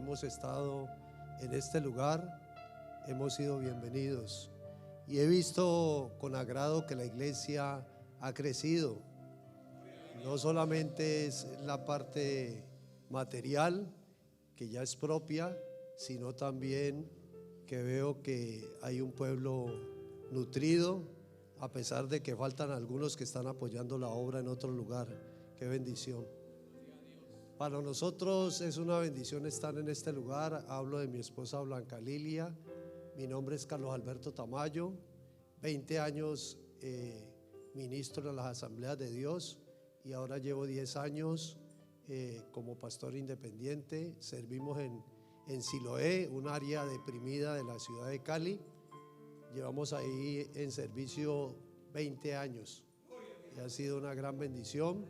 hemos estado en este lugar, hemos sido bienvenidos. Y he visto con agrado que la iglesia ha crecido. No solamente es la parte material, que ya es propia, sino también que veo que hay un pueblo nutrido, a pesar de que faltan algunos que están apoyando la obra en otro lugar. Qué bendición. Para nosotros es una bendición estar en este lugar. Hablo de mi esposa Blanca Lilia. Mi nombre es Carlos Alberto Tamayo. 20 años ministro en las Asambleas de Dios y ahora llevo 10 años como pastor independiente. Servimos en Siloé, un área deprimida de la ciudad de Cali. Llevamos ahí en servicio 20 años y ha sido una gran bendición.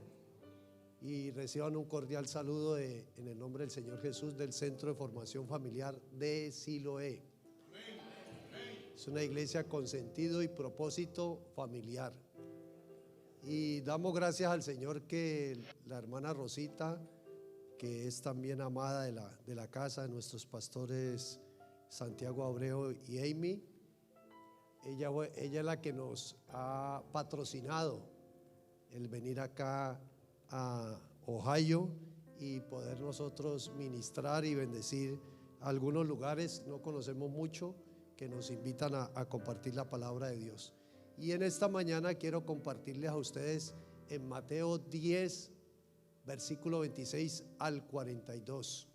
Y reciban un cordial saludo en el nombre del Señor Jesús del Centro de Formación Familiar de Siloé. Es una iglesia con sentido y propósito familiar. Y damos gracias al Señor que la hermana Rosita, que es también amada de la casa de nuestros pastores Santiago Abreu y Amy, ella es la que nos ha patrocinado el venir acá a Ohio y poder nosotros ministrar y bendecir algunos lugares. No conocemos mucho, que nos invitan a compartir la palabra de Dios. Y en esta mañana quiero compartirles a ustedes en Mateo 10 versículo 26 al 42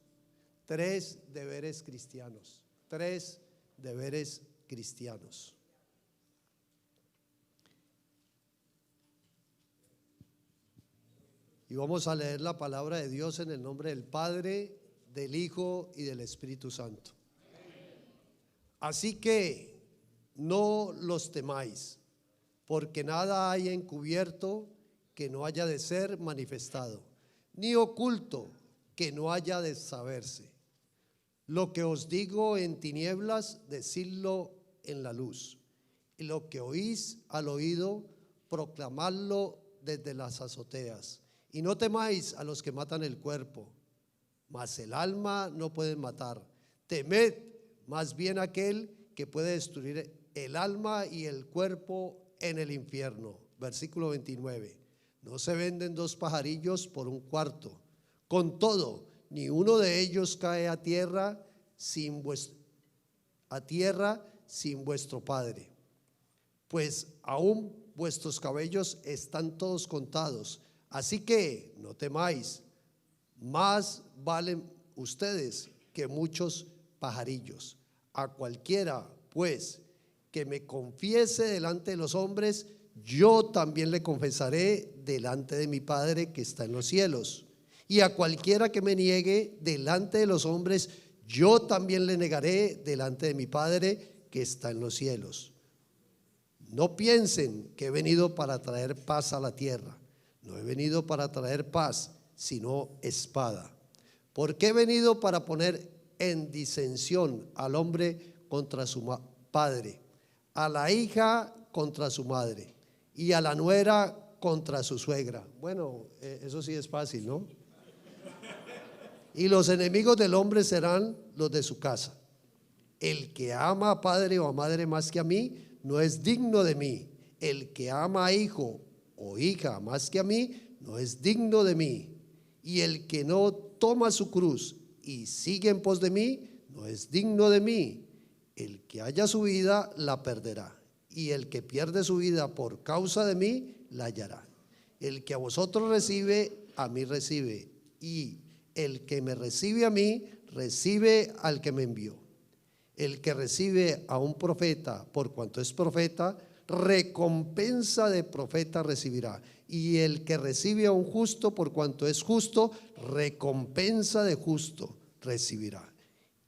tres deberes cristianos. Tres deberes cristianos. Y vamos a leer la palabra de Dios en el nombre del Padre, del Hijo y del Espíritu Santo. Así que no los temáis, porque nada hay encubierto que no haya de ser manifestado, ni oculto que no haya de saberse. Lo que os digo en tinieblas, decidlo en la luz, y lo que oís al oído, proclamadlo desde las azoteas. Y no temáis a los que matan el cuerpo, mas el alma no pueden matar. Temed más bien aquel que puede destruir el alma y el cuerpo en el infierno. Versículo 29. No se venden dos pajarillos por un cuarto. Con todo, ni uno de ellos cae a tierra sin vuestro Padre. Pues aún vuestros cabellos están todos contados. Así que no temáis, más valen ustedes que muchos pajarillos. A cualquiera, pues, que me confiese delante de los hombres, yo también le confesaré delante de mi Padre que está en los cielos. Y a cualquiera que me niegue delante de los hombres, yo también le negaré delante de mi Padre que está en los cielos. No piensen que he venido para traer paz a la tierra. No he venido para traer paz, sino espada. Porque he venido para poner en disensión al hombre contra su padre, a la hija contra su madre y a la nuera contra su suegra. Bueno, eso sí es fácil, ¿no? Y los enemigos del hombre serán los de su casa. El que ama a padre o a madre más que a mí, no es digno de mí. El que ama a hijo o hija más que a mí, no es digno de mí. Y el que no toma su cruz y sigue en pos de mí, no es digno de mí. El que haya su vida, la perderá. Y el que pierde su vida por causa de mí, la hallará. El que a vosotros recibe, a mí recibe. Y el que me recibe a mí, recibe al que me envió. El que recibe a un profeta por cuanto es profeta, recompensa de profeta recibirá. Y el que recibe a un justo por cuanto es justo, recompensa de justo recibirá.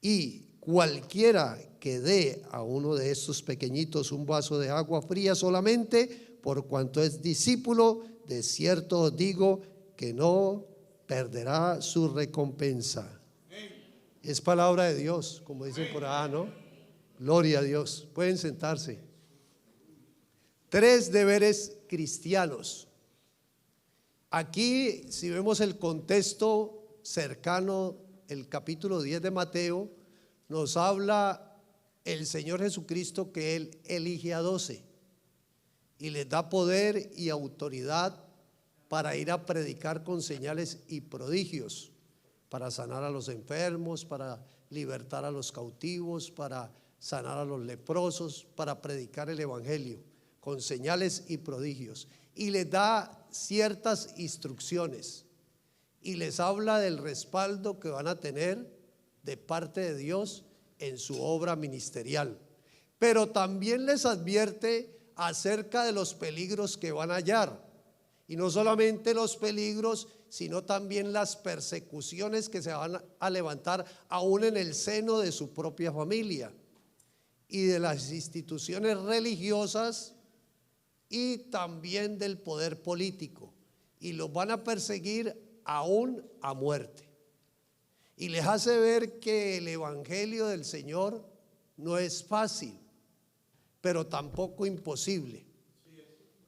Y cualquiera que dé a uno de estos pequeñitos un vaso de agua fría solamente, por cuanto es discípulo, de cierto os digo que no perderá su recompensa. Es palabra de Dios, como dicen por ahí, ¿no? Gloria a Dios. Pueden sentarse. Tres deberes cristianos. Aquí, si vemos el contexto cercano el capítulo 10 de Mateo, nos habla el Señor Jesucristo que Él elige a 12 y les da poder y autoridad para ir a predicar con señales y prodigios, para sanar a los enfermos, para libertar a los cautivos, para sanar a los leprosos, para predicar el evangelio con señales y prodigios. Y les da ciertas instrucciones y les habla del respaldo que van a tener de parte de Dios en su obra ministerial. Pero también les advierte acerca de los peligros que van a hallar. Y no solamente los peligros, sino también las persecuciones que se van a levantar aún en el seno de su propia familia y de las instituciones religiosas y también del poder político. Y los van a perseguir aún a muerte. Y les hace ver que el evangelio del Señor no es fácil, pero tampoco imposible.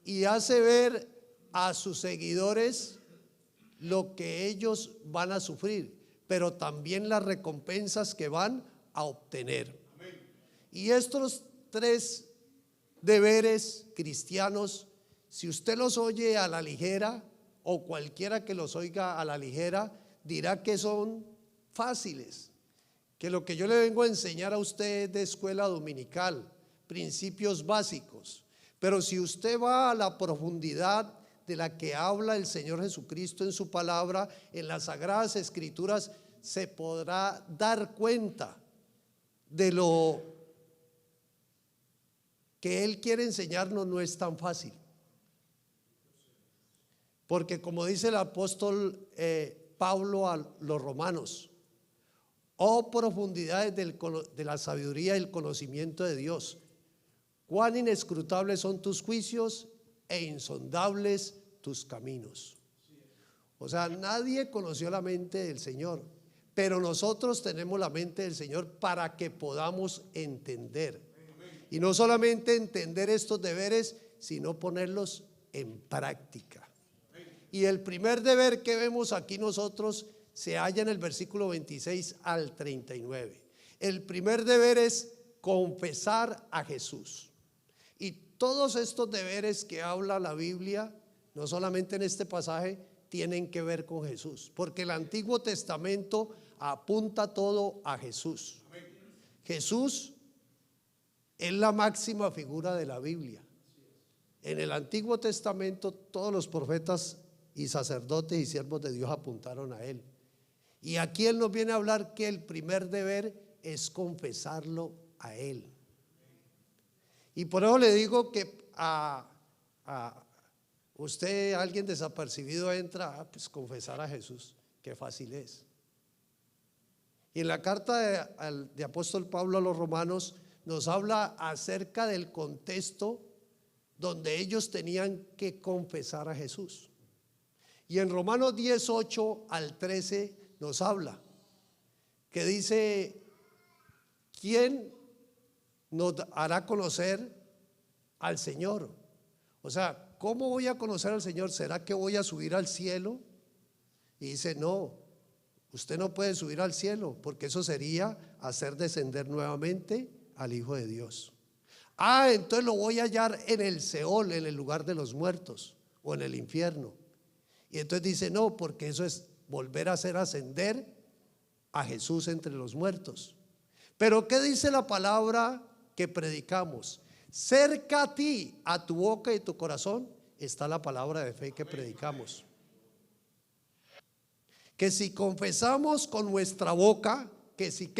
Y hace ver a sus seguidores lo que ellos van a sufrir, pero también las recompensas que van a obtener. Y estos tres deberes cristianos, si usted los oye a la ligera, o cualquiera que los oiga a la ligera, dirá que son fáciles, que lo que yo le vengo a enseñar a usted es de escuela dominical, principios básicos. Pero si usted va a la profundidad de la que habla el Señor Jesucristo en su palabra, en las Sagradas Escrituras, se podrá dar cuenta de lo que Él quiere enseñarnos. No es tan fácil, porque como dice el apóstol Pablo a los romanos: oh profundidades de la sabiduría y el conocimiento de Dios, cuán inescrutables son tus juicios e insondables tus caminos. O sea, nadie conoció la mente del Señor, pero nosotros tenemos la mente del Señor para que podamos entender. Y no solamente entender estos deberes, sino ponerlos en práctica. Y el primer deber que vemos aquí nosotros se halla en el versículo 26 al 39. El primer deber es confesar a Jesús. Y todos estos deberes que habla la Biblia, no solamente en este pasaje, tienen que ver con Jesús, porque el Antiguo Testamento apunta todo a Jesús. Jesús es la máxima figura de la Biblia. En el Antiguo Testamento todos los profetas y sacerdotes y siervos de Dios apuntaron a Él. Y aquí Él nos viene a hablar que el primer deber es confesarlo a Él. Y por eso le digo que a usted, alguien desapercibido, entra, pues confesar a Jesús, qué fácil es. Y en la carta de apóstol Pablo a los romanos nos habla acerca del contexto donde ellos tenían que confesar a Jesús. Y en Romanos 10:8 al 13 nos habla que dice: ¿quién nos hará conocer al Señor? O sea, ¿cómo voy a conocer al Señor? ¿Será que voy a subir al cielo? Y dice: no, usted no puede subir al cielo, porque eso sería hacer descender nuevamente al Hijo de Dios. Entonces lo voy a hallar en el Seol, en el lugar de los muertos, o en el infierno. Y entonces dice: no, porque eso es volver a hacer ascender a Jesús entre los muertos. Pero ¿qué dice la palabra que predicamos? Cerca a ti, a tu boca y tu corazón, está la palabra de fe que predicamos. Que si confesamos con nuestra boca, que si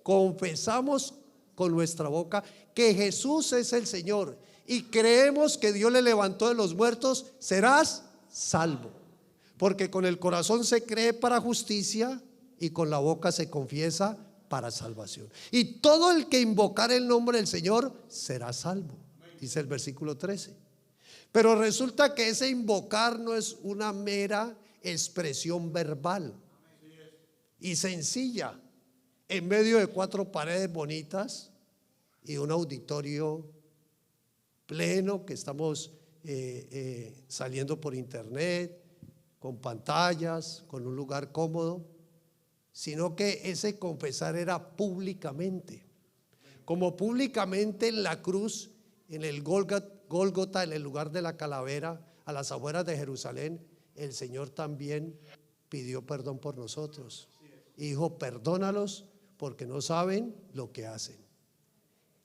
confesamos con nuestra boca que Jesús es el Señor y creemos que Dios le levantó de los muertos, serás salvo. Porque con el corazón se cree para justicia y con la boca se confiesa para salvación. Y todo el que invocar el nombre del Señor será salvo, dice el versículo 13. Pero resulta que ese invocar no es una mera expresión verbal y sencilla en medio de 4 paredes bonitas y un auditorio pleno que estamos saliendo por internet, con pantallas, con un lugar cómodo, sino que ese confesar era públicamente. Como públicamente en la cruz, en el Gólgota, en el lugar de la calavera, a las afueras de Jerusalén, el Señor también pidió perdón por nosotros. Y dijo: perdónalos porque no saben lo que hacen.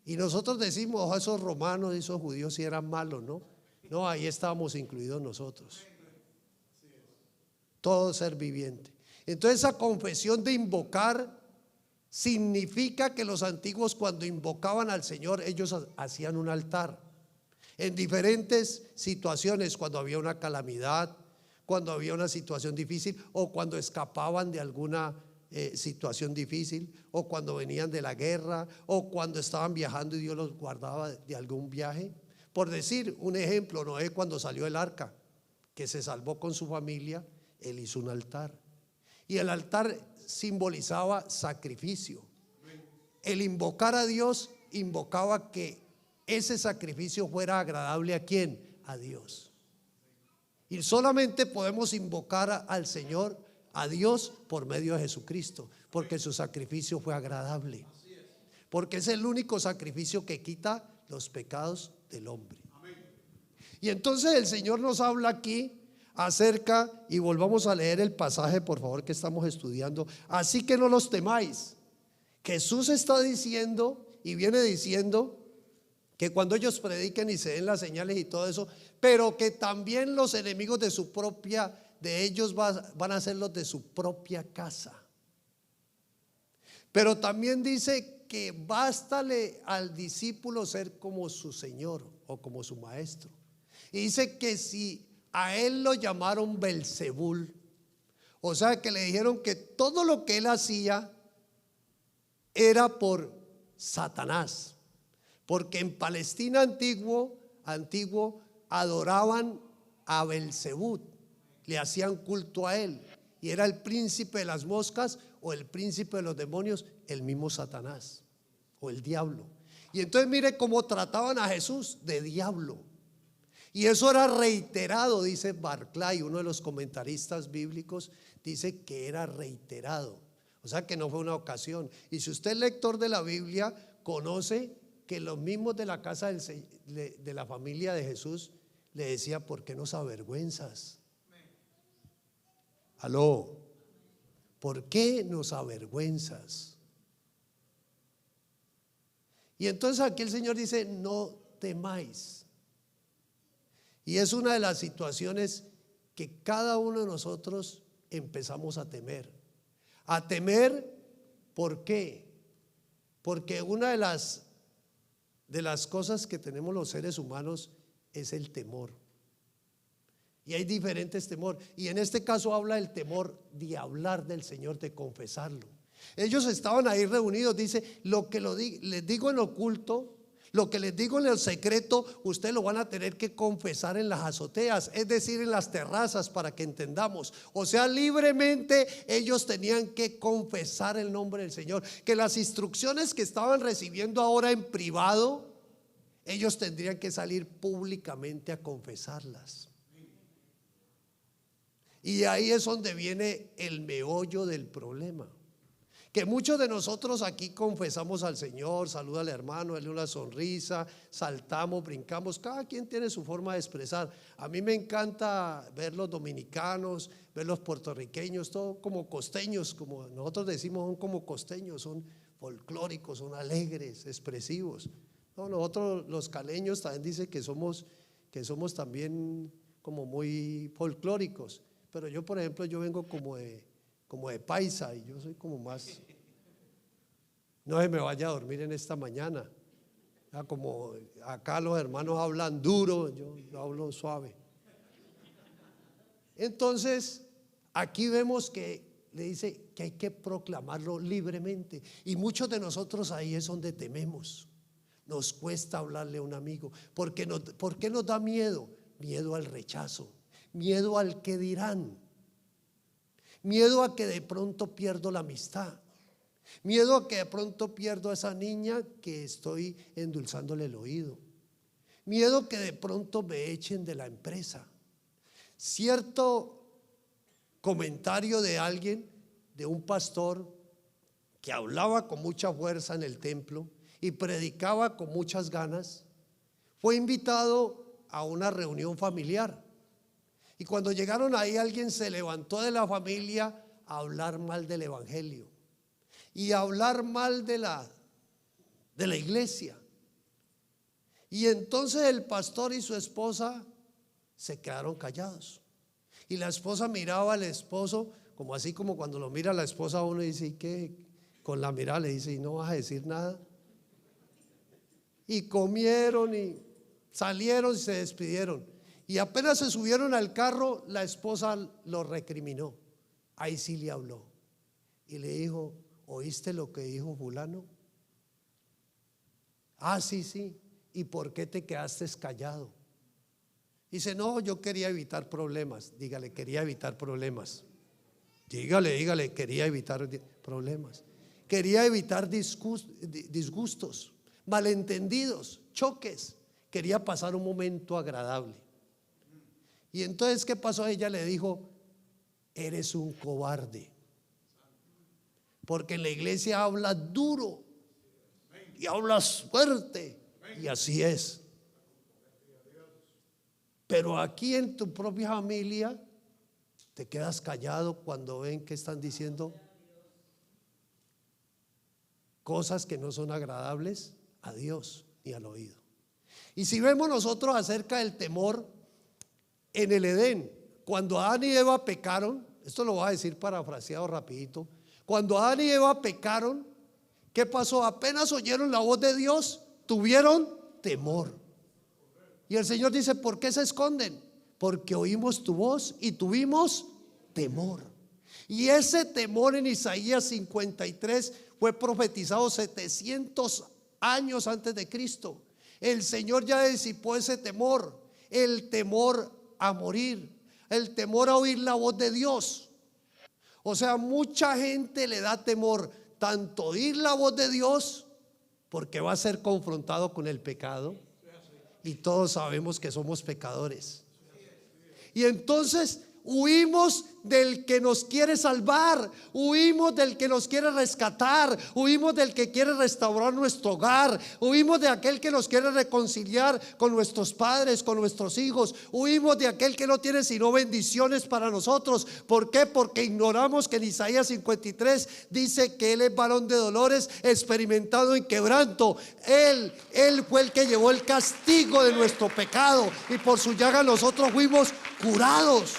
Y nosotros decimos: oh, esos romanos, esos judíos sí eran malos, ¿no? No, ahí estábamos incluidos nosotros, todo ser viviente. Entonces esa confesión de invocar significa que los antiguos, cuando invocaban al Señor, ellos hacían un altar en diferentes situaciones, cuando había una calamidad, cuando había una situación difícil, o cuando escapaban de alguna situación difícil, o cuando venían de la guerra, o cuando estaban viajando y Dios los guardaba de algún viaje. Por decir un ejemplo, Noé, cuando salió del arca, que se salvó con su familia, él hizo un altar, y el altar simbolizaba sacrificio. El invocar a Dios invocaba que ese sacrificio fuera agradable ¿a quién? A Dios. Y solamente podemos invocar al Señor, a Dios, por medio de Jesucristo, porque su sacrificio fue agradable, porque es el único sacrificio que quita los pecados del hombre. Y entonces el Señor nos habla aquí acerca, y volvamos a leer el pasaje por favor que estamos estudiando. Así que no los temáis. Jesús está diciendo y viene diciendo que cuando ellos prediquen y se den las señales y todo eso, pero que también los enemigos de ellos van a ser los de su propia casa. Pero también dice que bástale al discípulo ser como su Señor o como su maestro. Y dice que si a él lo llamaron Belzebul, o sea que le dijeron que todo lo que él hacía era por Satanás, porque en Palestina antiguo adoraban a Belzebú, le hacían culto a él, y era el príncipe de las moscas o el príncipe de los demonios, el mismo Satanás o el diablo. Y entonces mire cómo trataban a Jesús, de diablo. Y eso era reiterado, dice Barclay, uno de los comentaristas bíblicos, dice que era reiterado, o sea que no fue una ocasión. Y si usted es lector de la Biblia, conoce que los mismos de la casa de la familia de Jesús le decía: ¿por qué nos avergüenzas? Aló, ¿por qué nos avergüenzas? Y entonces aquí el Señor dice: no temáis. Y es una de las situaciones que cada uno de nosotros empezamos a temer. A temer, ¿por qué? Porque una de las cosas que tenemos los seres humanos es el temor. Y hay diferentes temores. Y en este caso habla del temor de hablar del Señor, de confesarlo. Ellos estaban ahí reunidos, dice: lo que les digo en oculto, lo que les digo en el secreto, ustedes lo van a tener que confesar en las azoteas, es decir, en las terrazas, para que entendamos. O sea, libremente ellos tenían que confesar el nombre del Señor, que las instrucciones que estaban recibiendo ahora en privado, ellos tendrían que salir públicamente a confesarlas. Y ahí es donde viene el meollo del problema, que muchos de nosotros aquí confesamos al Señor, saluda al hermano, dale una sonrisa, saltamos, brincamos, cada quien tiene su forma de expresar. A mí me encanta ver los dominicanos, ver los puertorriqueños, todo como costeños, como nosotros decimos, son como costeños, son folclóricos, son alegres, expresivos. No, nosotros los caleños también dicen que somos también como muy folclóricos, pero yo, por ejemplo, yo vengo como de paisa, y yo soy como más, no se me vaya a dormir en esta mañana, como acá los hermanos hablan duro, yo hablo suave. Entonces aquí vemos que le dice que hay que proclamarlo libremente, y muchos de nosotros ahí es donde tememos, nos cuesta hablarle a un amigo. ¿Por qué nos da miedo? Miedo al rechazo, miedo al que dirán, miedo a que de pronto pierdo la amistad, miedo a que de pronto pierdo a esa niña que estoy endulzándole el oído, miedo que de pronto me echen de la empresa. Cierto comentario de alguien de un pastor que hablaba con mucha fuerza en el templo y predicaba con muchas ganas. Fue invitado a una reunión familiar y cuando llegaron ahí, alguien se levantó de la familia a hablar mal del evangelio y a hablar mal de la iglesia. Y entonces el pastor y su esposa se quedaron callados y la esposa miraba al esposo como así, como cuando lo mira la esposa a uno y dice: ¿y qué? Con la mirada le dice: ¿y no vas a decir nada? Y comieron y salieron y se despidieron, y apenas se subieron al carro, la esposa lo recriminó. Ahí sí le habló y le dijo: ¿oíste lo que dijo fulano? Ah, sí, sí. ¿Y por qué te quedaste callado? Dice: no, yo quería evitar problemas. Dígale: quería evitar problemas. Dígale, quería evitar problemas. Quería evitar disgustos, malentendidos, choques. Quería pasar un momento agradable. Y entonces, ¿qué pasó? Ella le dijo: eres un cobarde, porque en la iglesia hablas duro y hablas fuerte, y así es. Pero aquí en tu propia familia te quedas callado cuando ven que están diciendo cosas que no son agradables a Dios ni al oído. Y si vemos nosotros acerca del temor en el Edén, cuando Adán y Eva pecaron, esto lo voy a decir parafraseado rapidito, cuando Adán y Eva pecaron, ¿qué pasó? Apenas oyeron la voz de Dios, tuvieron temor. Y el Señor dice: ¿por qué se esconden? Porque oímos tu voz y tuvimos temor. Y ese temor en Isaías 53 fue profetizado 700 años antes de Cristo. El Señor ya disipó ese temor, el temor a morir, el temor a oír la voz de Dios. O sea, mucha gente le da temor tanto oír la voz de Dios, porque va a ser confrontado con el pecado, y todos sabemos que somos pecadores. Y entonces huimos del que nos quiere salvar, huimos del que nos quiere rescatar, huimos del que quiere restaurar nuestro hogar, huimos de aquel que nos quiere reconciliar con nuestros padres, con nuestros hijos, huimos de aquel que no tiene sino bendiciones para nosotros. ¿Por qué? Porque ignoramos que en Isaías 53 dice que Él es varón de dolores, experimentado en quebranto. Él fue el que llevó el castigo de nuestro pecado, y por su llaga nosotros fuimos curados.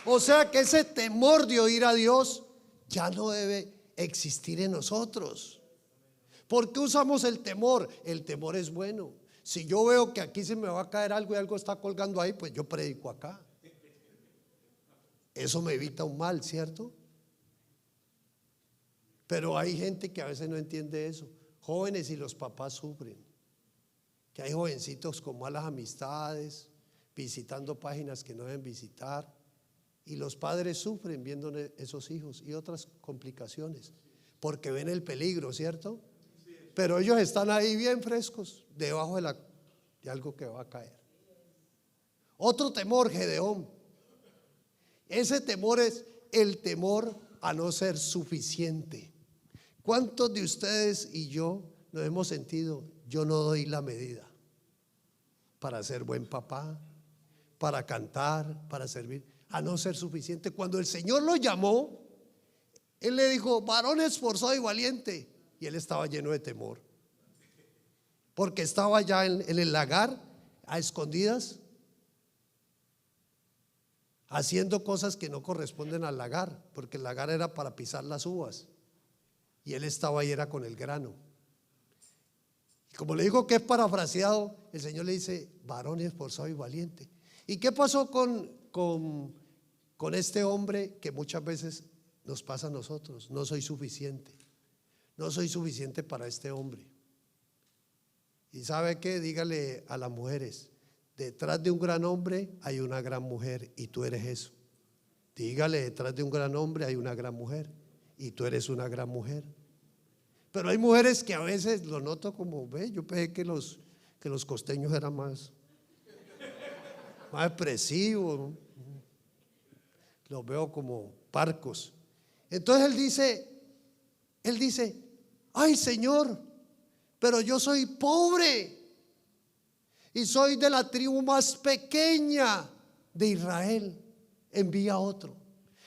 O sea que ese temor de oír a Dios ya no debe existir en nosotros. ¿Por qué usamos el temor? El temor es bueno. Si yo veo que aquí se me va a caer algo y algo está colgando ahí, pues yo predico acá. Eso me evita un mal, ¿cierto? Pero hay gente que a veces no entiende eso. Jóvenes y los papás sufren. Que hay jovencitos con malas amistades, visitando páginas que no deben visitar. Y los padres sufren viendo esos hijos y otras complicaciones, porque ven el peligro, ¿cierto? Pero ellos están ahí bien frescos, debajo de algo que va a caer. Otro temor, Gedeón. Ese temor es el temor a no ser suficiente. ¿Cuántos de ustedes y yo nos hemos sentido: yo no doy la medida para ser buen papá, para cantar, para servir? A no ser suficiente. Cuando el Señor lo llamó, Él le dijo: varón esforzado y valiente. Y él estaba lleno de temor, porque estaba ya en el lagar, a escondidas, haciendo cosas que no corresponden al lagar, porque el lagar era para pisar las uvas, y él estaba ahí era con el grano. Y como le digo que es parafraseado, el Señor le dice: varón esforzado y valiente. ¿Y qué pasó con este hombre que muchas veces nos pasa a nosotros? No soy suficiente, no soy suficiente para este hombre. Y ¿sabe qué? Dígale a las mujeres: detrás de un gran hombre hay una gran mujer, y tú eres eso. Dígale: detrás de un gran hombre hay una gran mujer, y tú eres una gran mujer. Pero hay mujeres que a veces lo noto como: ve, yo pensé que los costeños eran más expresivos, los veo como parcos. Entonces él dice, ay Señor, pero yo soy pobre y soy de la tribu más pequeña de Israel, envía a otro.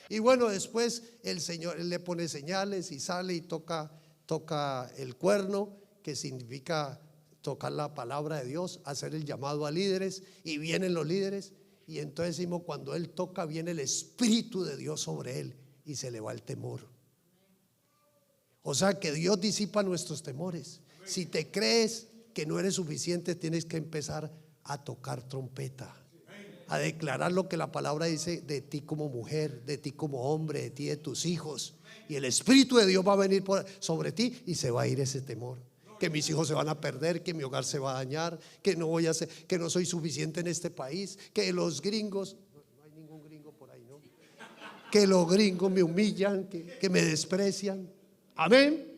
Y bueno, después el Señor le pone señales y sale y toca el cuerno, que significa tocar la palabra de Dios, hacer el llamado a líderes, y vienen los líderes. Y entonces decimos, cuando él toca, viene el Espíritu de Dios sobre él y se le va el temor. O sea que Dios disipa nuestros temores. Si te crees que no eres suficiente, tienes que empezar a tocar trompeta, a declarar lo que la palabra dice de ti como mujer, de ti como hombre, de ti, de tus hijos. Y el Espíritu de Dios va a venir sobre ti y se va a ir ese temor. Que mis hijos se van a perder, que mi hogar se va a dañar, que no voy a ser, que no soy suficiente en este país, que los gringos, no hay ningún gringo por ahí, ¿no? Que los gringos me humillan, que me desprecian. Amén.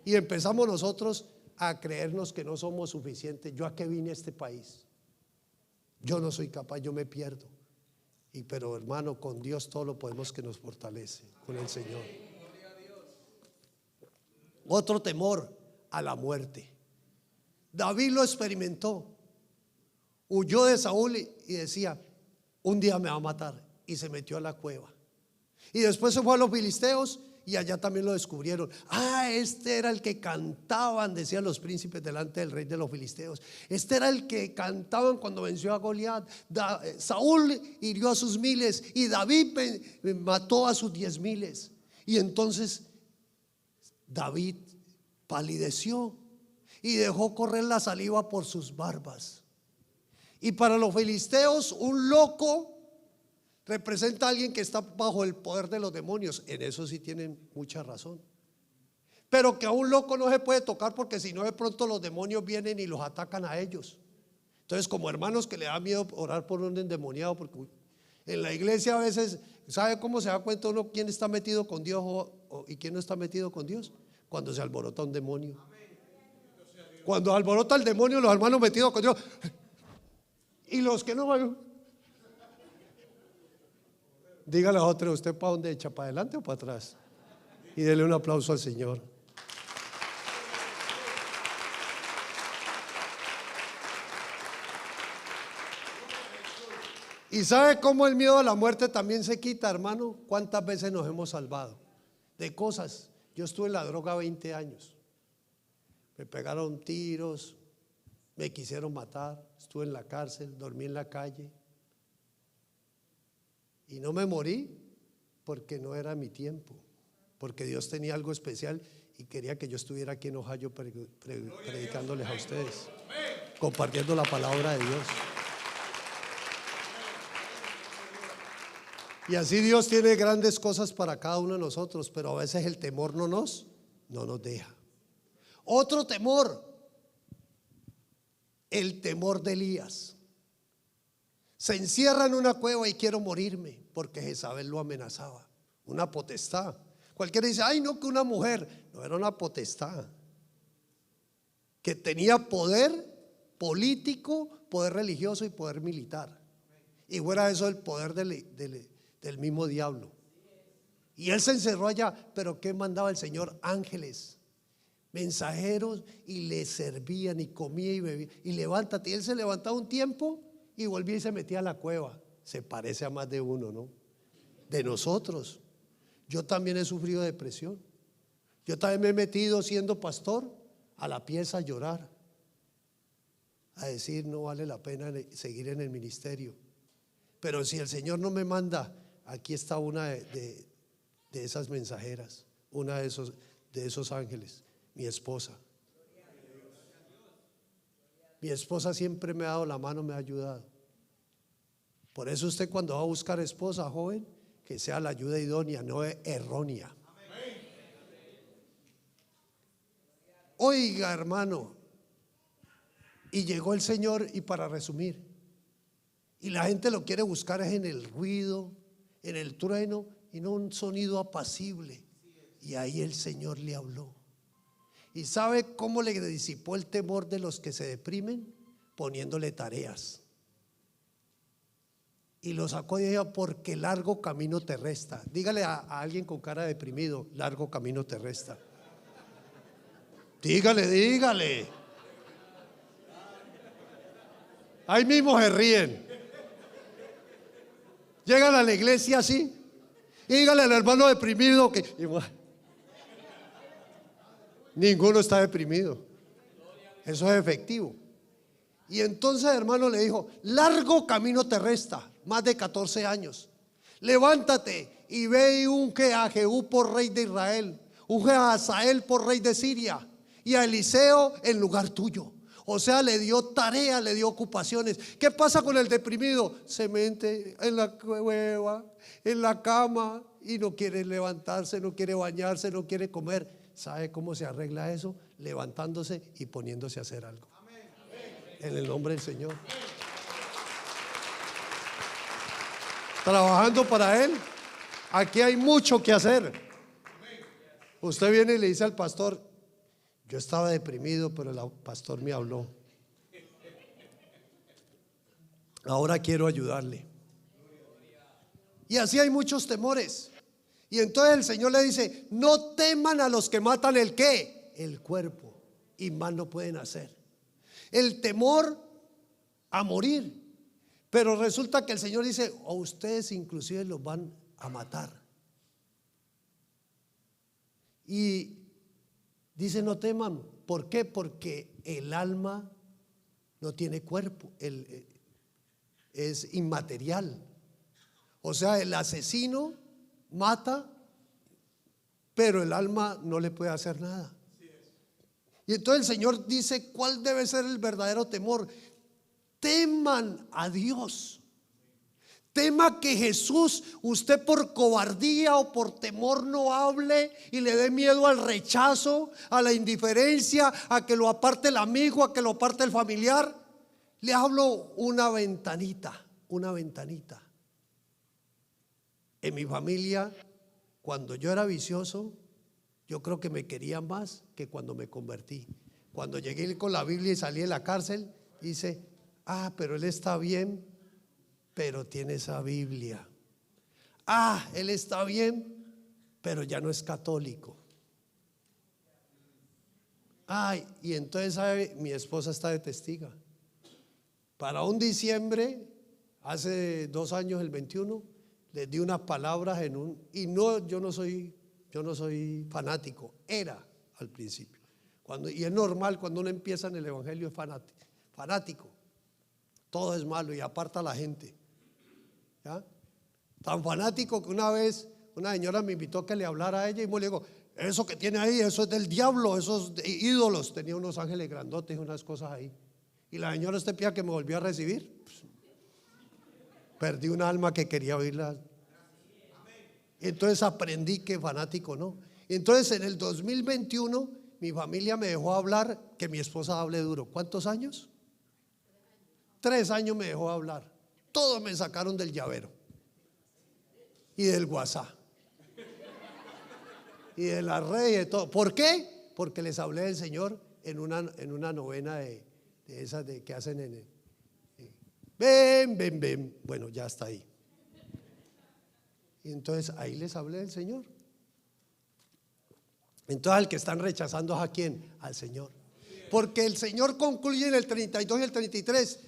Y empezamos nosotros a creernos que no somos suficientes. ¿Yo a qué vine a este país? Yo no soy capaz, yo me pierdo. Pero hermano, con Dios todo lo podemos, que nos fortalece, con el Señor. Otro temor, a la muerte. David lo experimentó. Huyó de Saúl y decía, un día me va a matar, y se metió a la cueva. Y después se fue a los filisteos y allá también lo descubrieron. Este era el que cantaban, decían los príncipes delante del rey de los filisteos. Este era el que cantaban cuando venció a Goliat. Saúl hirió a sus miles y David mató a sus 10,000. Y entonces David palideció y dejó correr la saliva por sus barbas. Y para los filisteos, un loco representa a alguien que está bajo el poder de los demonios. En eso sí tienen mucha razón. Pero que a un loco no se puede tocar, porque si no, de pronto los demonios vienen y los atacan a ellos. Entonces, como hermanos que le da miedo orar por un endemoniado, porque en la iglesia a veces, ¿sabe cómo se da cuenta uno quién está metido con Dios y quién no está metido con Dios? Cuando se alborota un demonio. Cuando alborota el demonio, los hermanos metidos con Dios, y los que no van. Dígale a otro, ¿usted para dónde echa? ¿Para adelante o para atrás? Y dele un aplauso al Señor. ¿Y sabe cómo el miedo a la muerte también se quita, hermano? ¿Cuántas veces nos hemos salvado de cosas? Yo estuve en la droga 20 años. Me pegaron tiros, me quisieron matar, estuve en la cárcel, dormí en la calle. Y no me morí porque no era mi tiempo, porque Dios tenía algo especial y quería que yo estuviera aquí en Ohio predicándoles a ustedes, compartiendo la palabra de Dios. Y así Dios tiene grandes cosas para cada uno de nosotros, pero a veces el temor no nos deja. Otro temor, el temor de Elías. Se encierra en una cueva y quiero morirme, porque Jezabel lo amenazaba. Una potestad. Cualquiera dice, ay no, que una mujer. No, era una potestad que tenía poder político, poder religioso y poder militar. Y fuera eso el poder del mismo diablo. Y él se encerró allá. Pero ¿qué mandaba el Señor? Ángeles, mensajeros, y le servían y comía y bebía. Y levántate. Y él se levantaba un tiempo y volvía y se metía a la cueva. Se parece a más de uno, ¿no? De nosotros. Yo también he sufrido depresión. Yo también me he metido, siendo pastor, a la pieza a llorar, a decir no vale la pena seguir en el ministerio. Pero si el Señor no me manda, aquí está una de esas mensajeras, una de esos ángeles, mi esposa. Mi esposa siempre me ha dado la mano, me ha ayudado. Por eso usted, cuando va a buscar esposa, joven, que sea la ayuda idónea, no errónea. Oiga, hermano, y llegó el Señor, y para resumir, y la gente lo quiere buscar es en el ruido, en el trueno, y no un sonido apacible. Y ahí el Señor le habló. ¿Y sabe cómo le disipó el temor de los que se deprimen? Poniéndole tareas. y lo sacó de ella porque largo camino te resta. Dígale a alguien con cara deprimido: largo camino te resta. Dígale, dígale. Ahí mismo se ríen. Llegan a la iglesia así. Y dígale al hermano deprimido que ninguno está deprimido. Eso es efectivo. Y entonces el hermano le dijo: largo camino te resta, más de 14 años. Levántate y ve y unge a Jehú por rey de Israel, unge a Hazael por rey de Siria y a Eliseo en lugar tuyo. O sea, le dio tarea, le dio ocupaciones. ¿Qué pasa con el deprimido? Se mete en la cueva, en la cama, y no quiere levantarse, no quiere bañarse, no quiere comer. ¿Sabe cómo se arregla eso? Levantándose y poniéndose a hacer algo. En el nombre del Señor. Trabajando para Él. Aquí hay mucho que hacer. Usted viene y le dice al pastor: yo estaba deprimido, pero el pastor me habló. Ahora quiero ayudarle. Y así hay muchos temores. Y entonces el Señor le dice: no teman a los que matan el ¿qué? El cuerpo, y más no pueden hacer. El temor a morir. Pero resulta que el Señor dice: a ustedes inclusive los van a matar. Y dice: no teman. ¿Por qué? Porque el alma no tiene cuerpo, es inmaterial. O sea, el asesino mata, pero el alma no le puede hacer nada. Y entonces el Señor dice: ¿cuál debe ser el verdadero temor? Teman a Dios. Tema que Jesús, usted por cobardía o por temor no hable y le dé miedo al rechazo, a la indiferencia, a que lo aparte el amigo, a que lo aparte el familiar. Le hablo una ventanita, una ventanita. En mi familia, cuando yo era vicioso, yo creo que me querían más que cuando me convertí. Cuando llegué con la Biblia y salí de la cárcel, dice: ah, pero él está bien, pero tiene esa Biblia. Ah, él está bien, pero ya no es católico. Ay, y entonces, ¿sabe? Mi esposa está de testiga. Para un diciembre, hace 2 años, el 21, les di unas palabras y no, yo no soy fanático, era al principio. Y es normal cuando uno empieza en el evangelio, es fanático. Todo es malo y aparta a la gente. ¿Ya? Tan fanático que una vez una señora me invitó a que le hablara a ella y yo le digo: eso que tiene ahí, eso es del diablo, esos ídolos. Tenía unos ángeles grandotes y unas cosas ahí. Y la señora pía que me volvió a recibir. Perdí un alma que quería oírla. Entonces aprendí que fanático no. Entonces en el 2021 mi familia me dejó hablar, que mi esposa hable duro. ¿Cuántos años? 3 años me dejó hablar. Todos me sacaron del llavero y del WhatsApp y de la red y de todo. ¿Por qué? Porque les hablé del Señor en una novena de esas que hacen ven. Bueno, ya está ahí. Y entonces ahí les hablé del Señor. Entonces al que están rechazando es a quién, al Señor. Porque el Señor concluye en el 32 y el 33: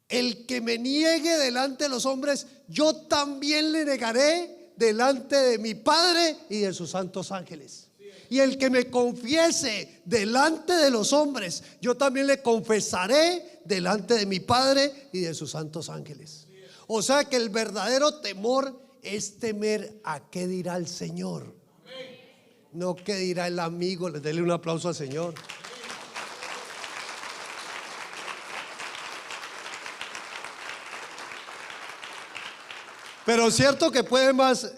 el que me niegue delante de los hombres, yo también le negaré delante de mi Padre y de sus santos ángeles. Y el que me confiese delante de los hombres, yo también le confesaré delante de mi Padre y de sus santos ángeles. O sea que el verdadero temor es temer a qué dirá el Señor, no qué dirá el amigo. Les denle un aplauso al Señor. Pero cierto que puede más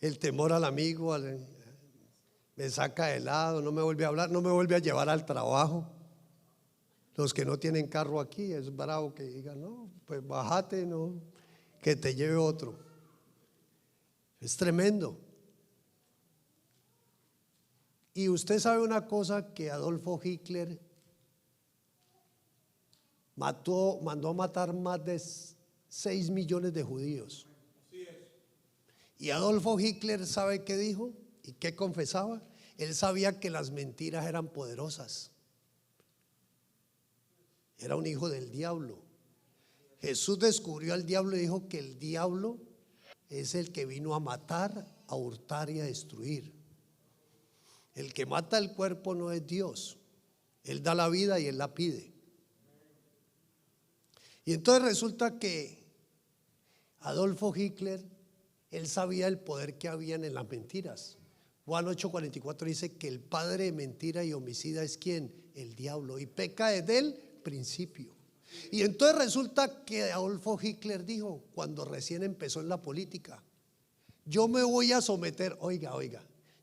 el temor al amigo, me saca de lado, no me vuelve a hablar, no me vuelve a llevar al trabajo. Los que no tienen carro aquí, es bravo que digan: no, pues bájate, no, que te lleve otro. Es tremendo. Y usted sabe una cosa, que Adolfo Hitler mandó a matar más de 6 millones de judíos. Y Adolfo Hitler, ¿sabe qué dijo? ¿Y qué confesaba? Él sabía que las mentiras eran poderosas. Era un hijo del diablo. Jesús descubrió al diablo y dijo que el diablo es el que vino a matar, a hurtar y a destruir. El que mata el cuerpo no es Dios. Él da la vida y Él la pide. Y entonces resulta que Adolfo Hitler, él sabía el poder que habían en las mentiras. Juan 8:44 dice que el padre de mentira y homicida es ¿quién? El diablo, y peca desde el principio. Y entonces resulta que Adolfo Hitler dijo, cuando recién empezó en la política: yo me voy a someter, oiga,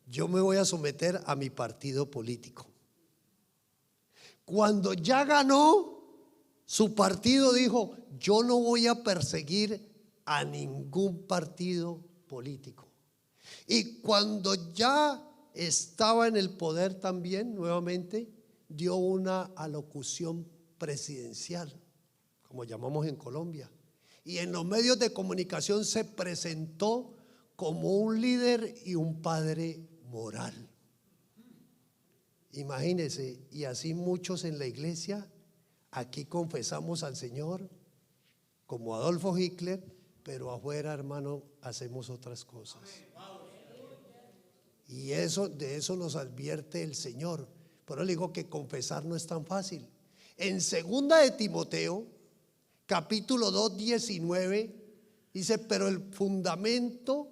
yo me voy a someter a mi partido político. Cuando ya ganó, su partido dijo: yo no voy a perseguir a ningún partido político. Y cuando ya estaba en el poder también, nuevamente dio una alocución presidencial, como llamamos en Colombia, y en los medios de comunicación se presentó como un líder y un padre moral. Imagínense, y así muchos en la iglesia aquí confesamos al Señor como Adolfo Hitler, pero afuera, hermano, hacemos otras cosas. Y de eso nos advierte el Señor. Pero le digo que confesar no es tan fácil. En 2 de Timoteo, capítulo 2, 19, dice: pero el fundamento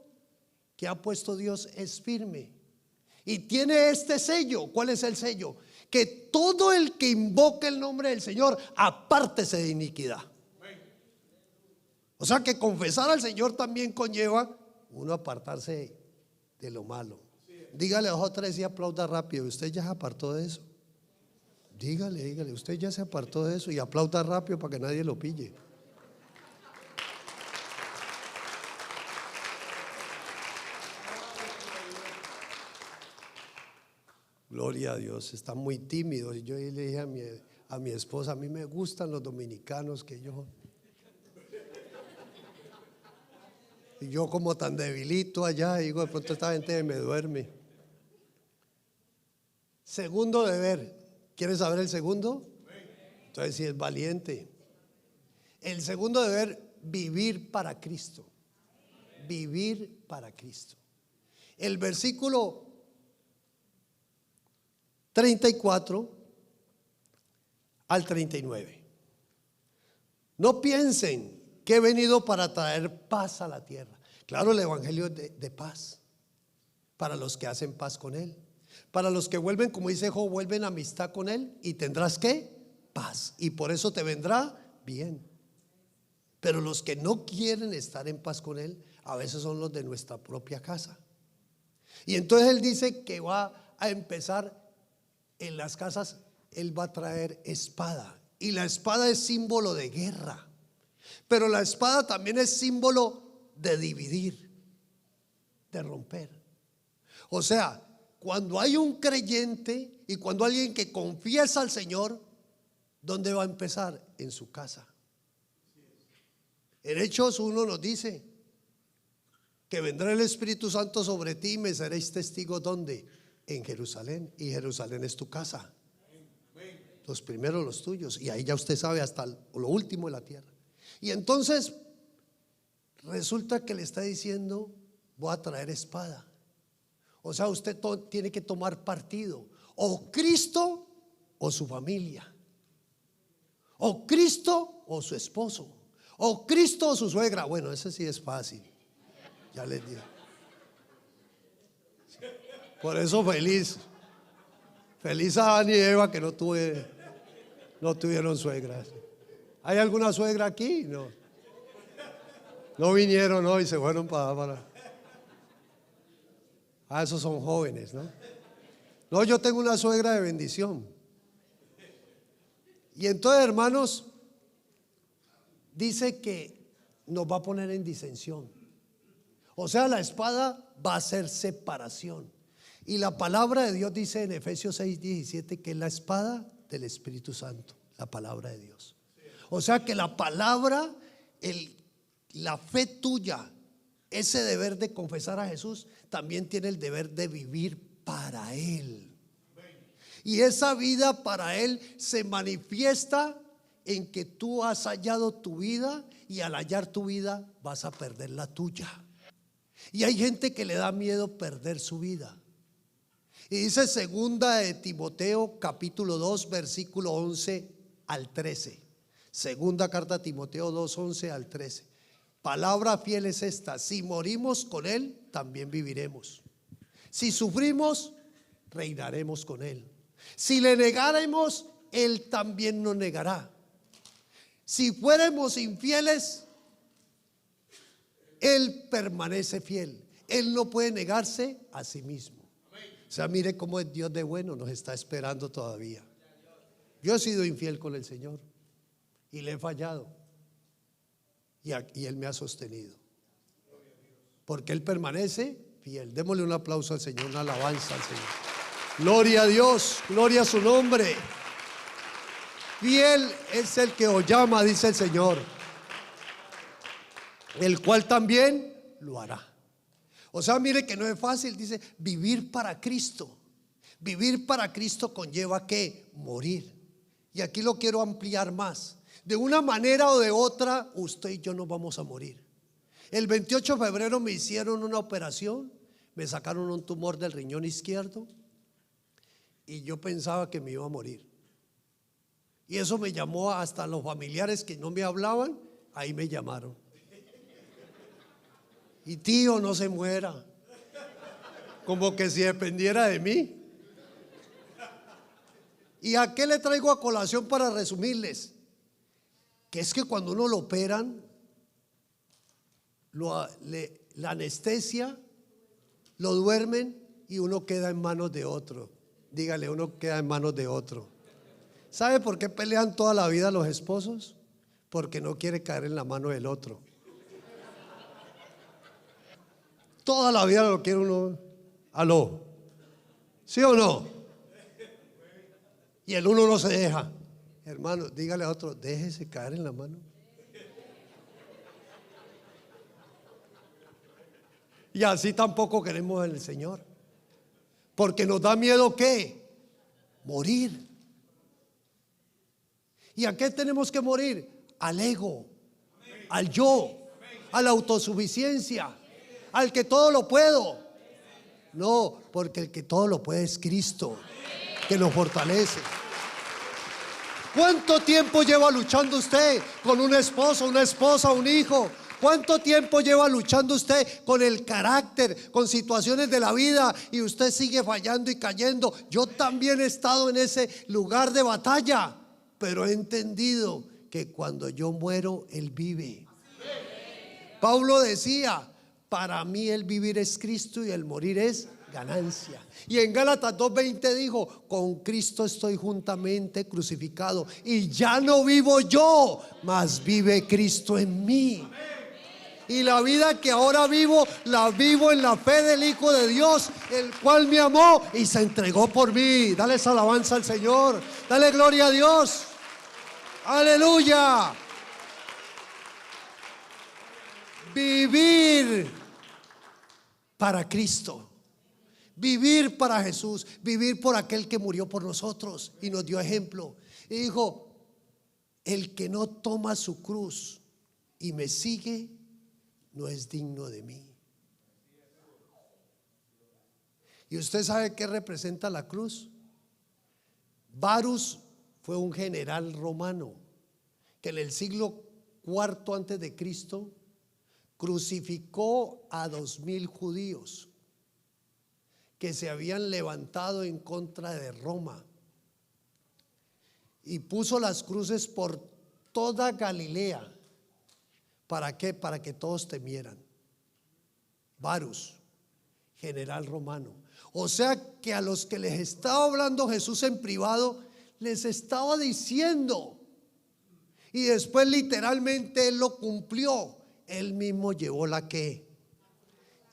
que ha puesto Dios es firme y tiene este sello. ¿Cuál es el sello? Que todo el que invoque el nombre del Señor, apártese de iniquidad. O sea que confesar al Señor también conlleva uno apartarse de lo malo. Dígale a otra vez y aplauda rápido: usted ya se apartó de eso. Dígale, usted ya se apartó de eso, y aplauda rápido para que nadie lo pille. Gloria a Dios, está muy tímido. Y yo le dije a mi esposa: a mí me gustan los dominicanos, que yo como tan debilito allá, digo, de pronto esta gente me duerme. Segundo deber. ¿Quieres saber el segundo? Entonces, si es valiente. El segundo deber: vivir para Cristo. Vivir para Cristo. El versículo 34 al 39. No piensen que he venido para traer paz a la tierra. Claro, el evangelio es de paz para los que hacen paz con Él. Para los que vuelven, como dice Job, vuelven a amistad con Él, y tendrás ¿qué? Paz. Y por eso te vendrá bien. Pero los que no quieren estar en paz con Él, a veces son los de nuestra propia casa. Y entonces Él dice que va a empezar en las casas. Él va a traer espada, y la espada es símbolo de guerra, pero la espada también es símbolo de dividir, de romper. O sea, cuando hay un creyente y cuando alguien que confiesa al Señor, ¿dónde va a empezar? En su casa. En Hechos 1 nos dice que vendrá el Espíritu Santo sobre ti y me seréis testigos. ¿Dónde? En Jerusalén. Y Jerusalén es tu casa. Los primeros los tuyos, y ahí ya usted sabe hasta lo último de la tierra. Y entonces resulta que le está diciendo: voy a traer espada. O sea, usted tiene que tomar partido: o Cristo o su familia, o Cristo o su esposo, o Cristo o su suegra. Bueno, ese sí es fácil, ya les digo. Por eso feliz a Adán y Eva que no tuvieron suegras. ¿Hay alguna suegra aquí? No vinieron hoy, se fueron para. Esos son jóvenes, ¿no? No, yo tengo una suegra de bendición. Y entonces, hermanos, dice que nos va a poner en disensión. O sea, la espada va a ser separación. Y la palabra de Dios dice en Efesios 6:17 que es la espada del Espíritu Santo, la palabra de Dios. O sea que la palabra, la fe tuya, ese deber de confesar a Jesús, también tiene el deber de vivir para Él. Y esa vida para Él se manifiesta en que tú has hallado tu vida, y al hallar tu vida vas a perder la tuya. Y hay gente que le da miedo perder su vida. Y dice segunda de Timoteo capítulo 2 versículo 11 al 13. Segunda carta a Timoteo 2, 11 al 13. Palabra fiel es esta: si morimos con Él, también viviremos. Si sufrimos, reinaremos con Él. Si le negáremos, Él también nos negará. Si fuéramos infieles, Él permanece fiel. Él no puede negarse a sí mismo. O sea, mire cómo es Dios de bueno, nos está esperando todavía. Yo he sido infiel con el Señor y le he fallado, y Él me ha sostenido, porque Él permanece fiel. Démosle un aplauso al Señor, una alabanza al Señor. Gloria a Dios, gloria a su nombre. Fiel es el que os llama, dice el Señor, el cual también lo hará. O sea, mire que no es fácil, dice, vivir para Cristo. Vivir para Cristo conlleva que morir. Y aquí lo quiero ampliar más. De una manera o de otra, usted y yo nos vamos a morir. El 28 de febrero me hicieron una operación, me sacaron un tumor del riñón izquierdo, y yo pensaba que me iba a morir. Y eso me llamó hasta los familiares que no me hablaban, ahí me llamaron. Y tío, no se muera, como que si dependiera de mí. ¿Y a qué le traigo a colación para resumirles? Que es que cuando uno lo operan, la anestesia, lo duermen y uno queda en manos de otro. Dígale, uno queda en manos de otro. ¿Sabe por qué pelean toda la vida los esposos? Porque no quiere caer en la mano del otro. Toda la vida lo quiere uno. ¿Aló? ¿Sí o no? Y el uno no se deja. Hermano, dígale a otro, déjese caer en la mano. Y así tampoco queremos en el Señor, porque nos da miedo ¿qué? Morir. ¿Y a qué tenemos que morir? Al ego, al yo, a la autosuficiencia, al que todo lo puedo. No, porque el que todo lo puede es Cristo, que nos fortalece. ¿Cuánto tiempo lleva luchando usted con un esposo, una esposa, un hijo? ¿Cuánto tiempo lleva luchando usted con el carácter, con situaciones de la vida, y usted sigue fallando y cayendo? Yo también he estado en ese lugar de batalla, pero he entendido que cuando yo muero, Él vive. Pablo decía, para mí el vivir es Cristo y el morir es ganancia. Y en Gálatas 2:20 dijo, con Cristo estoy juntamente crucificado, y ya no vivo yo, mas vive Cristo en mí. Y la vida que ahora vivo, la vivo en la fe del Hijo de Dios, el cual me amó y se entregó por mí. Dale esa alabanza al Señor, dale gloria a Dios. Aleluya. Vivir para Cristo, vivir para Jesús, vivir por aquel que murió por nosotros y nos dio ejemplo. Y dijo, el que no toma su cruz y me sigue, no es digno de mí. ¿Y usted sabe qué representa la cruz? Varus fue un general romano que en el siglo IV antes de Cristo crucificó a 2000 judíos que se habían levantado en contra de Roma, y puso las cruces por toda Galilea. ¿Para qué? Para que todos temieran. Varus, general romano. O sea que a los que les estaba hablando Jesús en privado, les estaba diciendo, y después literalmente Él lo cumplió. Él mismo llevó la que,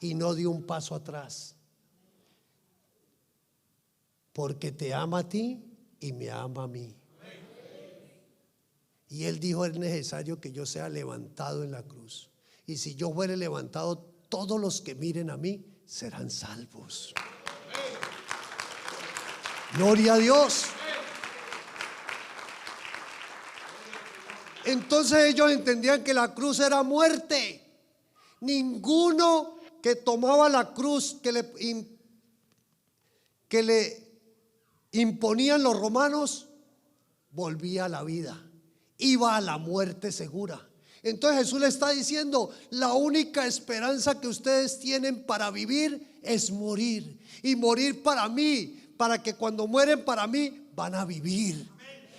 y no dio un paso atrás, porque te ama a ti y me ama a mí. Y él dijo: es necesario que yo sea levantado en la cruz. Y si yo fuere levantado, todos los que miren a mí serán salvos. Gloria a Dios. Entonces ellos entendían que la cruz era muerte. Ninguno que tomaba la cruz que le imponían los romanos volvía a la vida, iba a la muerte segura. Entonces Jesús le está diciendo: la única esperanza que ustedes tienen para vivir es morir, y morir para mí, para que cuando mueren para mí van a vivir.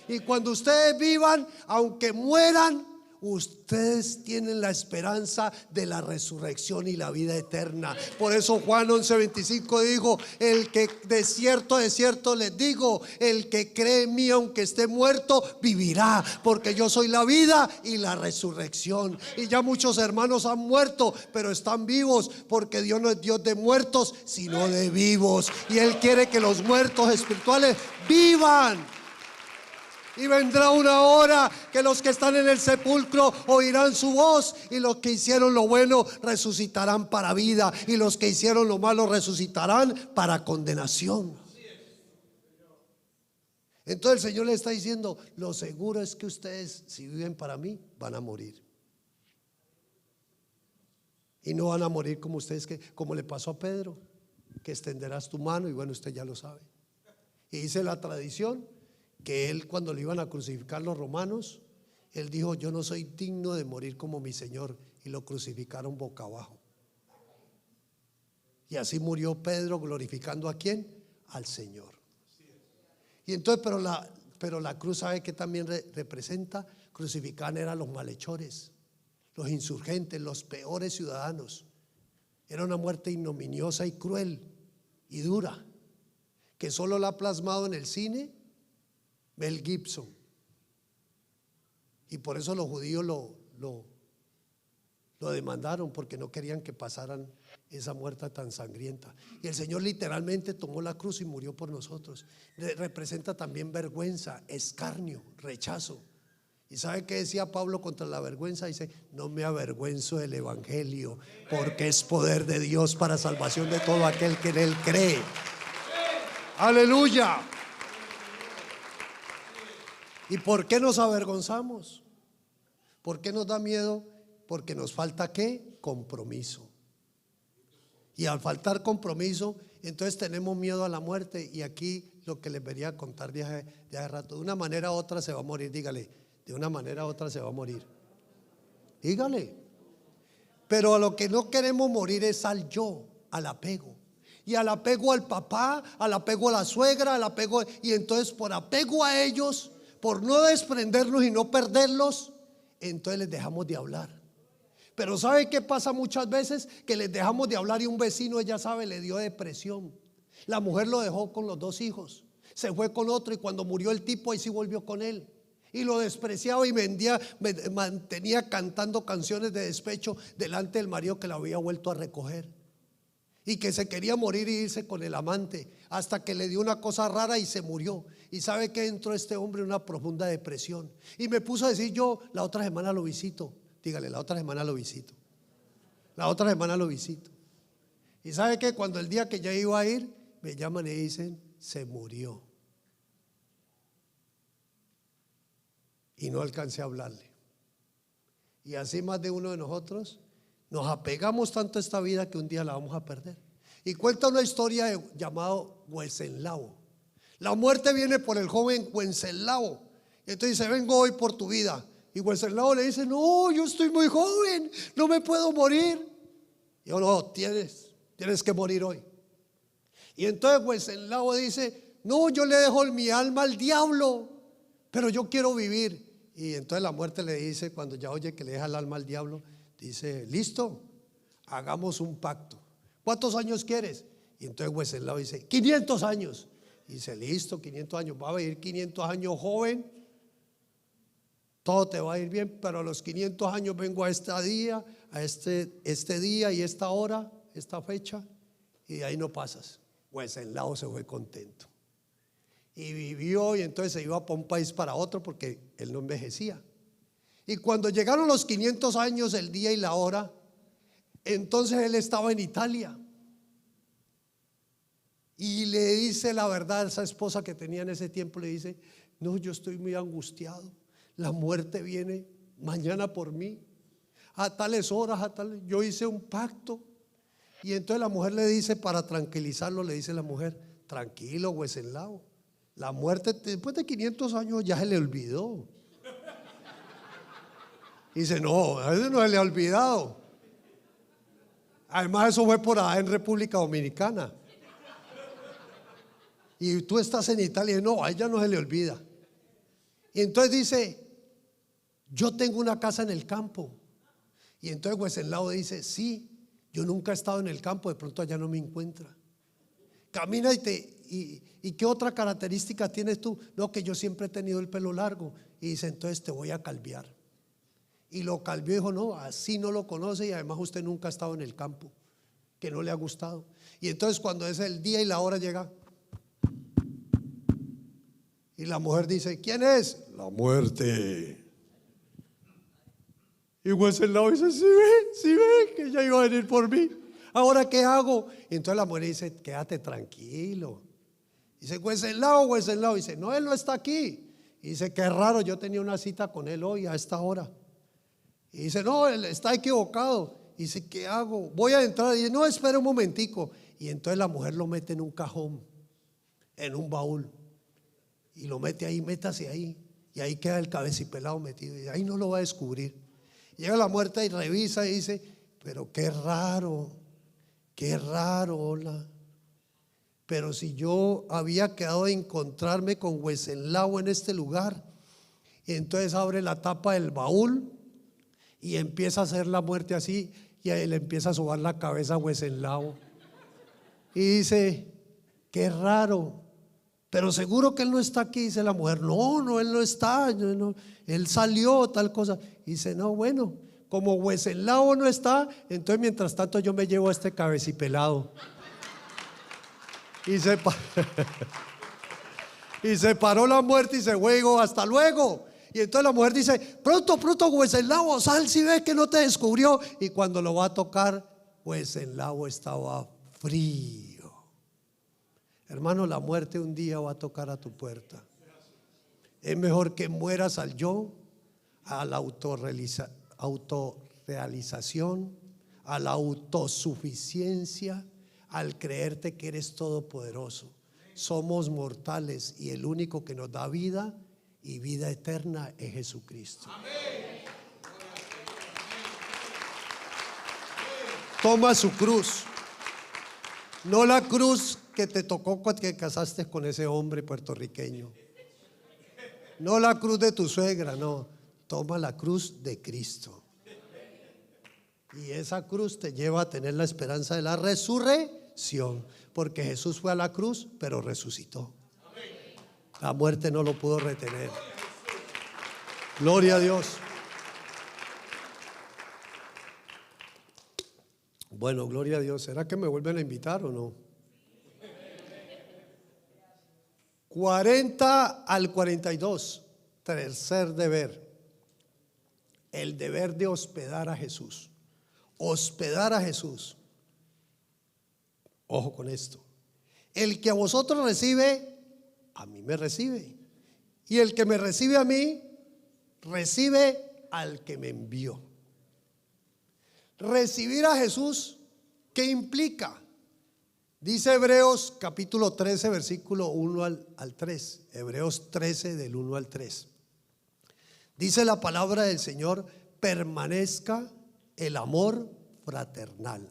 Y cuando ustedes vivan, aunque mueran, ustedes tienen la esperanza de la resurrección y la vida eterna. Por eso Juan 11:25 dijo: el que de cierto les digo, el que cree en mí aunque esté muerto vivirá, porque yo soy la vida y la resurrección. Y ya muchos hermanos han muerto, pero están vivos, porque Dios no es Dios de muertos sino de vivos, y Él quiere que los muertos espirituales vivan. Y vendrá una hora que los que están en el sepulcro oirán su voz, y los que hicieron lo bueno resucitarán para vida, y los que hicieron lo malo resucitarán para condenación. Entonces el Señor le está diciendo: lo seguro es que ustedes, si viven para mí, van a morir. Y no van a morir como ustedes, como le pasó a Pedro, que extenderás tu mano, y bueno, usted ya lo sabe. Y dice la tradición que él, cuando le iban a crucificar los romanos, él dijo: yo no soy digno de morir como mi Señor, y lo crucificaron boca abajo. Y así murió Pedro, glorificando ¿a quién? Al Señor. Y entonces, pero la cruz, ¿sabe qué también representa? Crucificar eran los malhechores, los insurgentes, los peores ciudadanos. Era una muerte ignominiosa y cruel y dura, que solo la ha plasmado en el cine Mel Gibson. Y por eso los judíos lo demandaron, porque no querían que pasaran esa muerte tan sangrienta. Y el Señor literalmente tomó la cruz y murió por nosotros. Representa también vergüenza, escarnio, rechazo. ¿Y sabe qué decía Pablo contra la vergüenza? Dice: no me avergüenzo del evangelio, porque es poder de Dios para salvación de todo aquel que en él cree. Aleluya. ¿Y por qué nos avergonzamos? ¿Por qué nos da miedo? Porque nos falta ¿qué? Compromiso. Y al faltar compromiso, entonces tenemos miedo a la muerte. Y aquí lo que les venía a contar de hace rato: de una manera u otra se va a morir. Dígale: de una manera u otra se va a morir. Dígale. Pero a lo que no queremos morir es al yo, al apego. Y al apego al papá, al apego a la suegra, al apego. Y entonces, por apego a ellos, por no desprendernos y no perderlos, entonces les dejamos de hablar. Pero ¿sabe qué pasa muchas veces? Que les dejamos de hablar y un vecino, ella sabe, le dio depresión. La mujer lo dejó con los 2 hijos, se fue con otro, y cuando murió el tipo, ahí sí volvió con él. Y lo despreciaba y mantenía cantando canciones de despecho delante del marido que la había vuelto a recoger. Y que se quería morir y irse con el amante, hasta que le dio una cosa rara y se murió. Y sabe que entró este hombre en una profunda depresión. Y me puso a decir: yo la otra semana lo visito. Dígale: la otra semana lo visito. La otra semana lo visito. Y sabe que cuando el día que ya iba a ir, me llaman y dicen: se murió. Y no alcancé a hablarle. Y así más de uno de nosotros nos apegamos tanto a esta vida que un día la vamos a perder. Y cuenta una historia llamado Wenceslao. La muerte viene por el joven Wenceslao. Y entonces dice: vengo hoy por tu vida. Y Wenceslao le dice: no, yo estoy muy joven, no me puedo morir. Y yo: no, tienes que morir hoy. Y entonces Wenceslao dice: no, yo le dejo mi alma al diablo, pero yo quiero vivir. Y entonces la muerte le dice, cuando ya oye que le deja el alma al diablo, dice: listo, hagamos un pacto. ¿Cuántos años quieres? Y entonces Wenceslao dice: 500 años. Y dice: listo, 500 años. Va a vivir 500 años joven, todo te va a ir bien, pero a los 500 años vengo a este día y esta hora, esta fecha, y de ahí no pasas. Wenceslao se fue contento y vivió, y entonces se iba para un país para otro, porque él no envejecía. Y cuando llegaron los 500 años, el día y la hora, entonces él estaba en Italia. Y le dice la verdad a esa esposa que tenía en ese tiempo, le dice: no, yo estoy muy angustiado, la muerte viene mañana por mí, a tales horas, yo hice un pacto. Y entonces la mujer le dice, para tranquilizarlo, le dice la mujer: tranquilo, Wenceslao, la muerte después de 500 años ya se le olvidó. Y dice: no, a veces no se le ha olvidado. Además, eso fue por allá en República Dominicana. Y tú estás en Italia. Y no, a ella no se le olvida. Y entonces dice: yo tengo una casa en el campo. Y entonces Wenceslao dice: sí, yo nunca he estado en el campo, de pronto allá no me encuentra. Camina y ¿qué otra característica tienes tú? No, que yo siempre he tenido el pelo largo. Y dice: entonces te voy a calviar. Y lo calvió y dijo: no, así no lo conoce, y además usted nunca ha estado en el campo, que no le ha gustado. Y entonces cuando es el día y la hora, llega y la mujer dice: ¿quién es? La muerte. Y Wenceslao dice: sí ve que ella iba a venir por mí, ¿ahora qué hago? Y entonces la mujer dice: quédate tranquilo. Dice: Wenceslao, dice: no, él no está aquí. Y dice: qué raro, yo tenía una cita con él hoy a esta hora. Y dice: no, él está equivocado. Y dice: ¿qué hago? Voy a entrar. Y dice: no, espera un momentico. Y entonces la mujer lo mete en un cajón, en un baúl, y lo mete ahí, métase ahí. Y ahí queda el cabecipelado metido, y ahí no lo va a descubrir. Llega la muerte y revisa y dice: pero qué raro, hola. Pero si yo había quedado de encontrarme con Wenceslao en este lugar. Y entonces abre la tapa del baúl y empieza a hacer la muerte así, y ahí le empieza a sobar la cabeza a Wenceslao. Y dice: qué raro, pero seguro que él no está aquí. Dice la mujer: no, él no está, no, él salió, tal cosa. Y dice: no, bueno, como Wenceslao no está, entonces mientras tanto yo me llevo a este cabecipelado. Y se paró la muerte y se fue. Digo: hasta luego. Y entonces la mujer dice: pronto, Wenceslao, sal si ves que no te descubrió. Y cuando lo va a tocar, Wenceslao estaba frío. Hermano, la muerte un día va a tocar a tu puerta. Es mejor que mueras al yo, a la autorrealización, a la autosuficiencia, al creerte que eres todopoderoso. Somos mortales y el único que nos da vida y vida eterna es Jesucristo. Toma su cruz, no la cruz que te tocó cuando te casaste con ese hombre puertorriqueño, no la cruz de tu suegra, no, toma la cruz de Cristo. Y esa cruz te lleva a tener la esperanza de la resurrección, porque Jesús fue a la cruz, pero resucitó. La muerte no lo pudo retener. Gloria a Dios. Bueno, gloria a Dios. ¿Será que me vuelven a invitar o no? 40 al 42. Tercer deber. El deber de hospedar a Jesús. Hospedar a Jesús. Ojo con esto: el que a vosotros recibe, a mí me recibe, y el que me recibe a mí, recibe al que me envió. Recibir a Jesús, ¿qué implica? Dice Hebreos capítulo 13, versículo 1 al 3. Hebreos 13 del 1 al 3. Dice la palabra del Señor: permanezca el amor fraternal.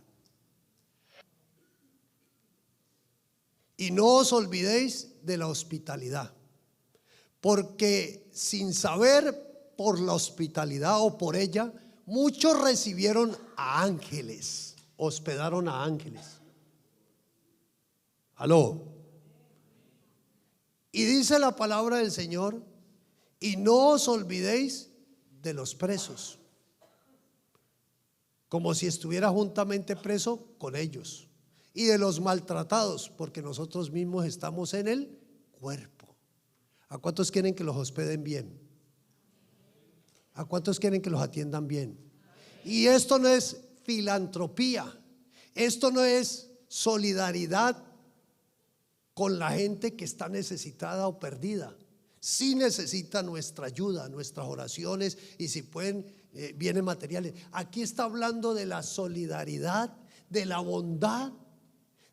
Y no os olvidéis de la hospitalidad, porque sin saber, por la hospitalidad o por ella, muchos recibieron a ángeles, hospedaron a ángeles. Aló. Y dice la palabra del Señor: y no os olvidéis de los presos, como si estuviera juntamente preso con ellos, y de los maltratados, porque nosotros mismos estamos en el cuerpo. ¿A cuántos quieren que los hospeden bien? ¿A cuántos quieren que los atiendan bien? Y esto no es filantropía, esto no es solidaridad con la gente que está necesitada o perdida. Sí necesita nuestra ayuda, nuestras oraciones y si pueden bienes materiales. Aquí está hablando de la solidaridad, de la bondad,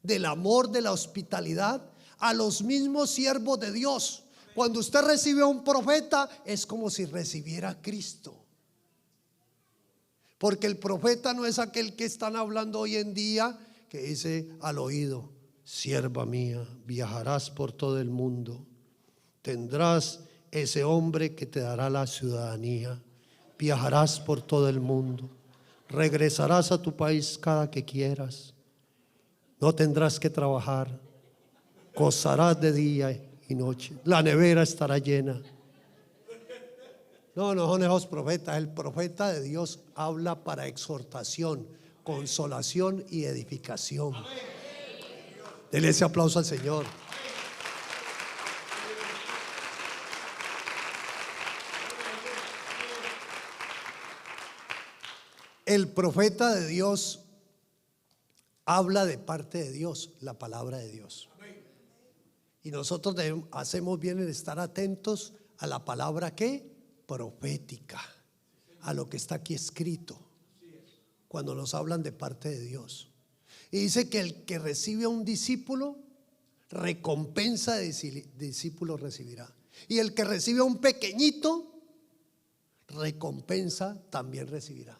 del amor, de la hospitalidad a los mismos siervos de Dios. Cuando usted recibe a un profeta es como si recibiera a Cristo, porque el profeta no es aquel que están hablando hoy en día, que dice al oído: sierva mía, viajarás por todo el mundo, tendrás ese hombre que te dará la ciudadanía, viajarás por todo el mundo, regresarás a tu país cada que quieras, no tendrás que trabajar, gozarás de día y noche, la nevera estará llena. No son esos profetas. El profeta de Dios habla para exhortación, consolación y edificación. Denle ese aplauso al Señor. El profeta de Dios habla de parte de Dios, la palabra de Dios. Y nosotros hacemos bien en estar atentos a la palabra que profética, a lo que está aquí escrito, cuando nos hablan de parte de Dios. Y dice que el que recibe a un discípulo, recompensa de discípulo recibirá. Y el que recibe a un pequeñito, recompensa también recibirá.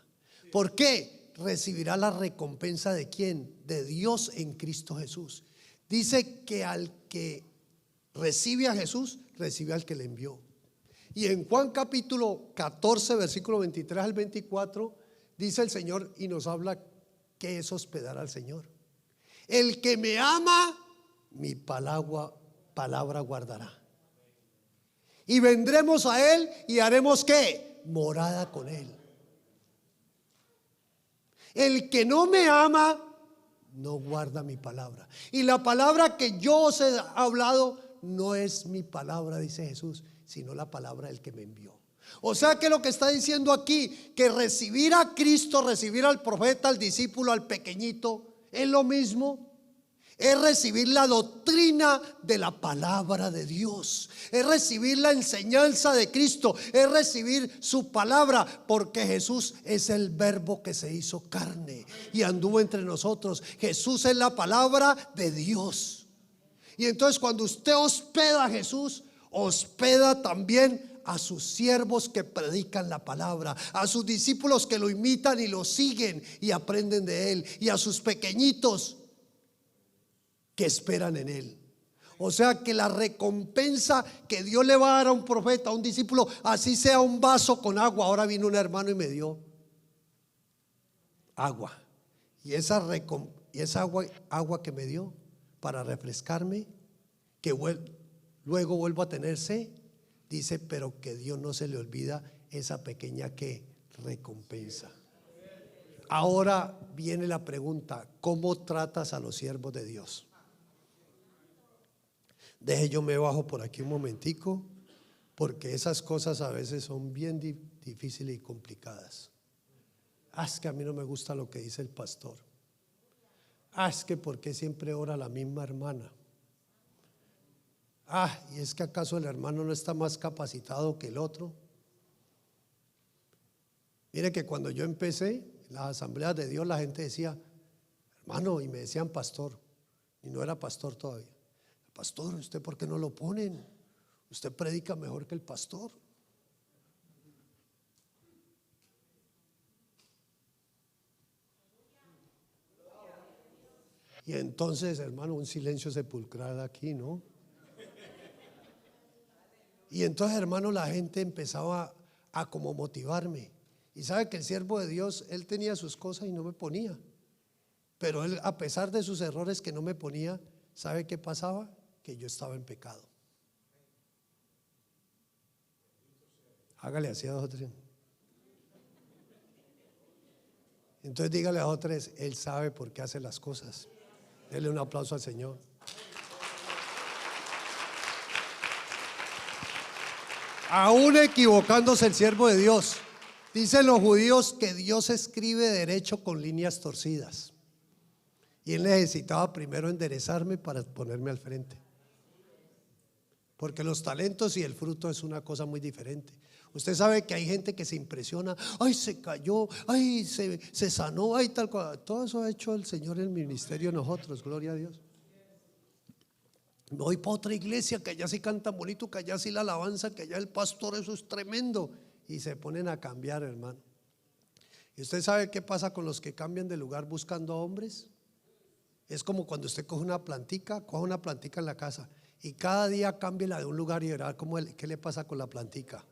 ¿Por qué? Recibirá la recompensa de ¿quién? De Dios en Cristo Jesús. Dice que al que recibe a Jesús, recibe al que le envió. Y en Juan capítulo 14, versículo 23 al 24, dice el Señor y nos habla que es hospedar al Señor. El que me ama, mi palabra guardará. Y vendremos a Él y haremos ¿qué? Morada con Él. El que no me ama, no guarda mi palabra. Y la palabra que yo os he hablado no es mi palabra, dice Jesús, sino la palabra del que me envió. O sea que lo que está diciendo aquí, que recibir a Cristo, recibir al profeta, al discípulo, al pequeñito, es lo mismo. Es recibir la doctrina de la palabra de Dios, es recibir la enseñanza de Cristo, es recibir su palabra, porque Jesús es el verbo que se hizo carne y anduvo entre nosotros. Jesús es la palabra de Dios. Y entonces cuando usted hospeda a Jesús, hospeda también a sus siervos que predican la palabra, a sus discípulos que lo imitan y lo siguen y aprenden de él, y a sus pequeñitos que esperan en él. O sea que la recompensa que Dios le va a dar a un profeta, a un discípulo, así sea un vaso con agua. Ahora vino un hermano y me dio agua, y esa agua que me dio para refrescarme, que luego vuelvo a tener sed, dice, pero que Dios no se le olvida esa pequeña que recompensa. Ahora viene la pregunta: ¿cómo tratas a los siervos de Dios? Deje, yo me bajo por aquí un momentico, porque esas cosas a veces son bien difíciles y complicadas. Es que a mí no me gusta lo que dice el pastor. Es que ¿por qué siempre ora la misma hermana? Y es que ¿acaso el hermano no está más capacitado que el otro? Mire que cuando yo empecé en las asambleas de Dios, la gente decía hermano, y me decían pastor, y no era pastor todavía. Pastor, ¿usted por qué no lo ponen? Usted predica mejor que el pastor. Y entonces, hermano, un silencio sepulcral aquí, ¿no? Y entonces, hermano, la gente empezaba a como motivarme. Y sabe que el siervo de Dios, él tenía sus cosas y no me ponía. Pero él, a pesar de sus errores que no me ponía, ¿sabe qué pasaba? Que yo estaba en pecado. Hágale así a dos o tres. Entonces dígale a dos o tres, él sabe por qué hace las cosas. Dele un aplauso al Señor. Aún equivocándose el siervo de Dios, Dicen los judíos que Dios escribe derecho con líneas torcidas. Y Él necesitaba primero enderezarme para ponerme al frente. Porque los talentos y el fruto es una cosa muy diferente. Usted sabe que hay gente que se impresiona. Ay, se cayó, ay, se sanó, ay, tal cosa. Todo eso ha hecho el Señor en el ministerio de nosotros, gloria a Dios. Me voy para otra iglesia que allá sí canta bonito, que allá sí la alabanza, que allá el pastor, eso es tremendo. Y se ponen a cambiar, hermano. ¿Y usted sabe qué pasa con los que cambian de lugar buscando hombres? Es como cuando usted coge una plantica en la casa y cada día cámbiela de un lugar y verá qué le pasa con la plantica.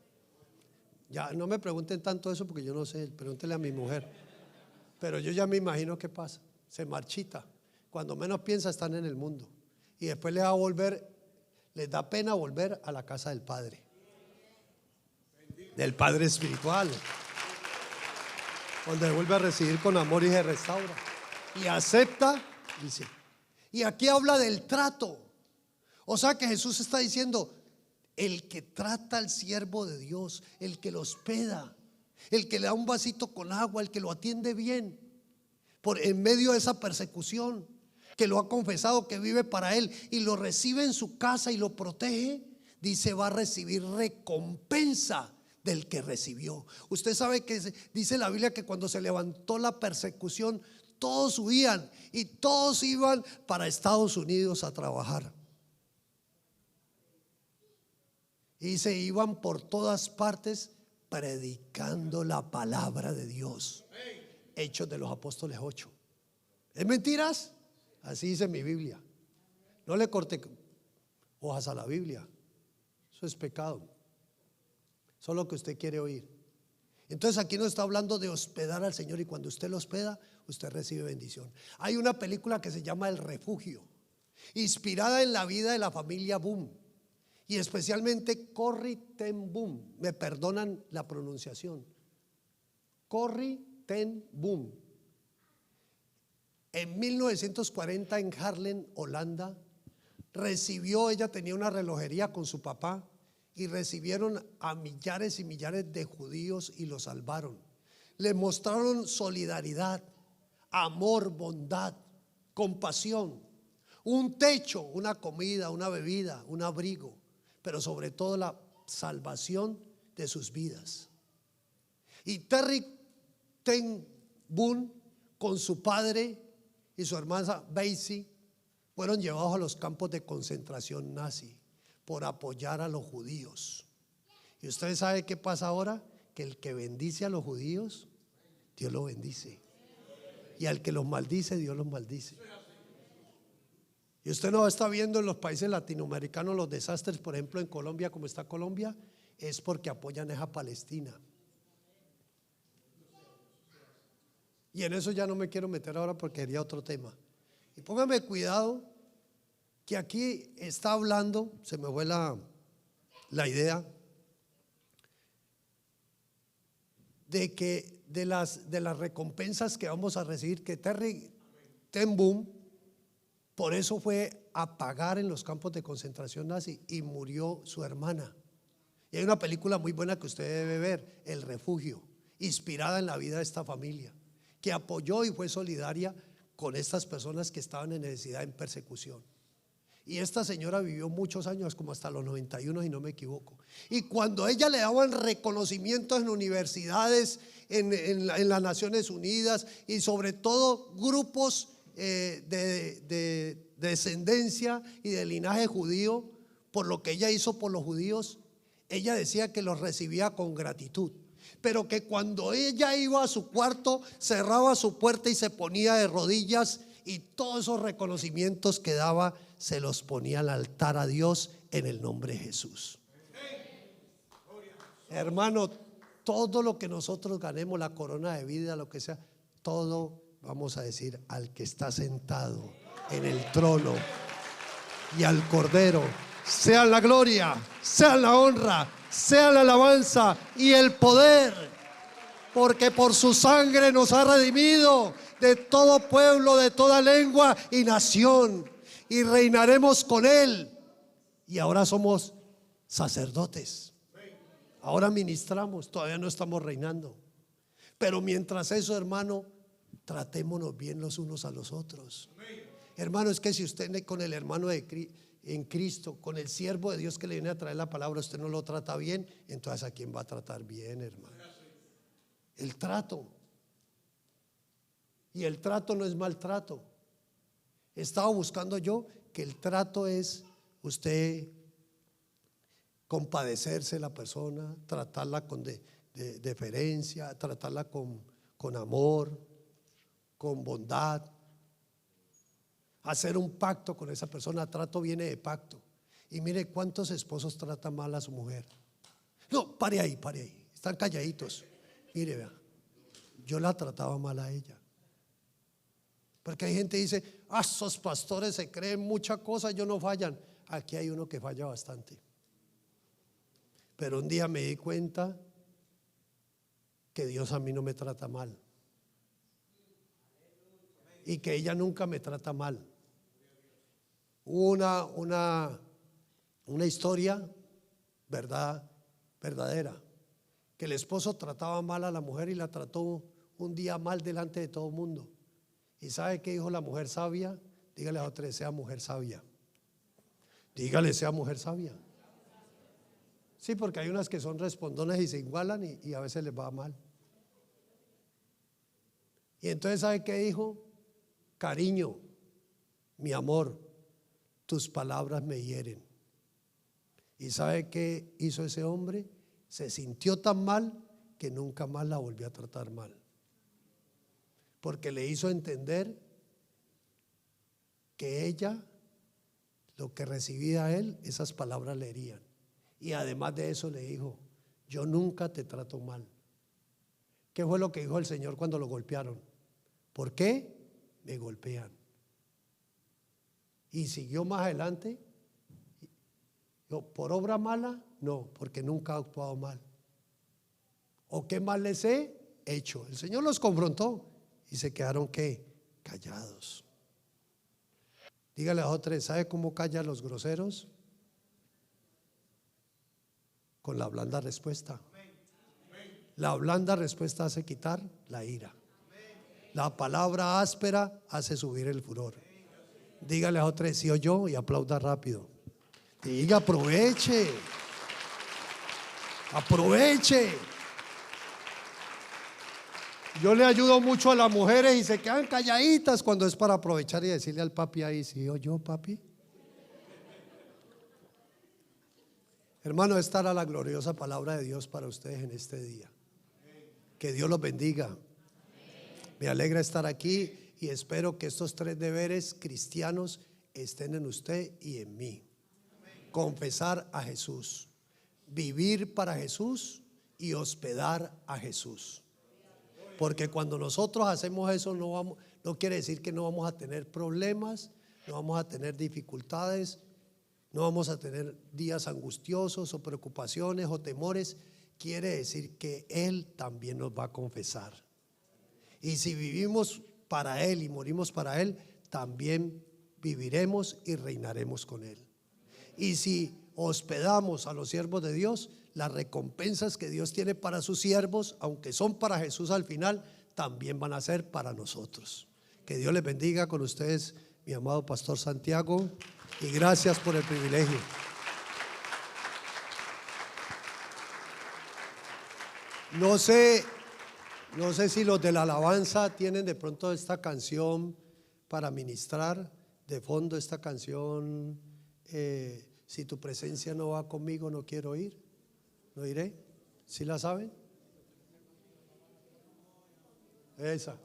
Ya no me pregunten tanto eso porque yo no sé, pregúntele a mi mujer. Pero yo ya me imagino qué pasa. Se marchita. Cuando menos piensa están en el mundo. Y después les da pena volver a la casa del Padre. Del Padre espiritual. Donde vuelve a recibir con amor y se restaura. Y acepta, dice. Y aquí habla del trato. O sea que Jesús está diciendo: el que trata al siervo de Dios, el que lo hospeda, el que le da un vasito con agua, el que lo atiende bien en medio de esa persecución, que lo ha confesado, que vive para él y lo recibe en su casa y lo protege, dice va a recibir recompensa del que recibió. Usted sabe que dice la Biblia que cuando se levantó la persecución todos huían y todos iban para Estados Unidos a trabajar. Y se iban por todas partes predicando la palabra de Dios. Hechos de los Apóstoles 8. ¿Es mentiras? Así dice mi Biblia. No le corte hojas a la Biblia. Eso es pecado. Eso es lo que usted quiere oír. Entonces aquí nos está hablando de hospedar al Señor, y cuando usted lo hospeda, usted recibe bendición. Hay una película que se llama El Refugio, inspirada en la vida de la familia Boom, y especialmente Corrie ten Boom. Me perdonan la pronunciación. Corrie ten Boom. En 1940 en Haarlem, Holanda, ella tenía una relojería con su papá y recibieron a millares y millares de judíos y los salvaron. Les mostraron solidaridad, amor, bondad, compasión, un techo, una comida, una bebida, un abrigo, pero sobre todo la salvación de sus vidas. Y Corrie ten Boom con su padre y su hermana Basie fueron llevados a los campos de concentración nazi por apoyar a los judíos. Y usted sabe qué pasa ahora, que el que bendice a los judíos, Dios lo bendice, y al que los maldice, Dios los maldice. Y usted no está viendo en los países latinoamericanos los desastres, por ejemplo en Colombia, como está Colombia, es porque apoyan a Palestina. Y en eso ya no me quiero meter ahora porque sería otro tema. Y póngame cuidado que aquí está hablando, se me fue la idea, de que de las recompensas que vamos a recibir, que Corrie ten Boom por eso fue a pagar en los campos de concentración nazi y murió su hermana. Y hay una película muy buena que usted debe ver, El Refugio, inspirada en la vida de esta familia, que apoyó y fue solidaria con estas personas que estaban en necesidad, en persecución. Y esta señora vivió muchos años, como hasta los 91 si no me equivoco. Y cuando a ella le daban reconocimientos en universidades, en las Naciones Unidas, y sobre todo grupos de descendencia y de linaje judío, por lo que ella hizo por los judíos, ella decía que los recibía con gratitud, pero que cuando ella iba a su cuarto, cerraba su puerta y se ponía de rodillas, y todos esos reconocimientos que daba se los ponía al altar a Dios en el nombre de Jesús. Hermano, todo lo que nosotros ganemos, la corona de vida, lo que sea, todo vamos a decir al que está sentado en el trono y al Cordero, sea la gloria, sea la honra, sea la alabanza y el poder, porque por su sangre nos ha redimido de todo pueblo, de toda lengua y nación, y reinaremos con él. Y ahora somos sacerdotes, ahora ministramos, todavía no estamos reinando. Pero mientras eso, hermano, tratémonos bien los unos a los otros. Hermano, es que si usted con el hermano en Cristo, con el siervo de Dios que le viene a traer la palabra, usted no lo trata bien, entonces ¿a quién va a tratar bien, hermano? El trato. Y el trato no es maltrato. Estaba buscando yo que el trato es usted compadecerse de la persona, tratarla con deferencia, tratarla con amor, con bondad, hacer un pacto con esa persona. Trato viene de pacto. Y mire cuántos esposos tratan mal a su mujer. No, pare ahí, están calladitos. Mire, vea, yo la trataba mal a ella. Porque hay gente que dice, esos pastores se creen mucha cosa, ellos no fallan. Aquí hay uno que falla bastante. Pero un día me di cuenta que Dios a mí no me trata mal y que ella nunca me trata mal. Hubo una historia verdadera, que el esposo trataba mal a la mujer y la trató un día mal delante de todo el mundo. ¿Y sabe qué dijo la mujer sabia? Dígale a otra, sea mujer sabia. Dígale, sea mujer sabia. Sí, porque hay unas que son respondonas y se igualan y a veces les va mal. Y entonces ¿sabe qué dijo? Cariño, mi amor, tus palabras me hieren. ¿Y sabe qué hizo ese hombre? Se sintió tan mal que nunca más la volvió a tratar mal, porque le hizo entender que ella, lo que recibía a él, esas palabras le herían. Y además de eso le dijo, yo nunca te trato mal. ¿Qué fue lo que dijo el Señor cuando lo golpearon? ¿Por qué me golpean? Y siguió más adelante. ¿Por obra mala? No, porque nunca ha actuado mal. ¿O qué mal les he hecho? El Señor los confrontó y se quedaron ¿qué? Callados. Dígale a otros, ¿sabe cómo callan los groseros? Con la blanda respuesta. La blanda respuesta hace quitar la ira. La palabra áspera hace subir el furor. Dígale a otros, sí o yo, y aplauda rápido. Diga, aproveche. Aproveche. Yo le ayudo mucho a las mujeres y se quedan calladitas cuando es para aprovechar y decirle al papi ahí, sí o yo, papi. Hermano, esta era la gloriosa palabra de Dios para ustedes en este día. Que Dios los bendiga. Me alegra estar aquí y espero que estos 3 deberes cristianos estén en usted y en mí. Confesar a Jesús, vivir para Jesús y hospedar a Jesús. Porque cuando nosotros hacemos eso no quiere decir que no vamos a tener problemas, no vamos a tener dificultades, no vamos a tener días angustiosos o preocupaciones o temores. Quiere decir que Él también nos va a confesar. Y si vivimos para Él y morimos para Él, también viviremos y reinaremos con Él. Y si hospedamos a los siervos de Dios, las recompensas que Dios tiene para sus siervos, aunque son para Jesús al final, también van a ser para nosotros. Que Dios les bendiga. Con ustedes, mi amado pastor Santiago, y gracias por el privilegio. No sé si los de la alabanza tienen de pronto esta canción para ministrar de fondo, esta canción, si tu presencia no va conmigo, no quiero ir, no iré. ¿Sí la saben? Esa.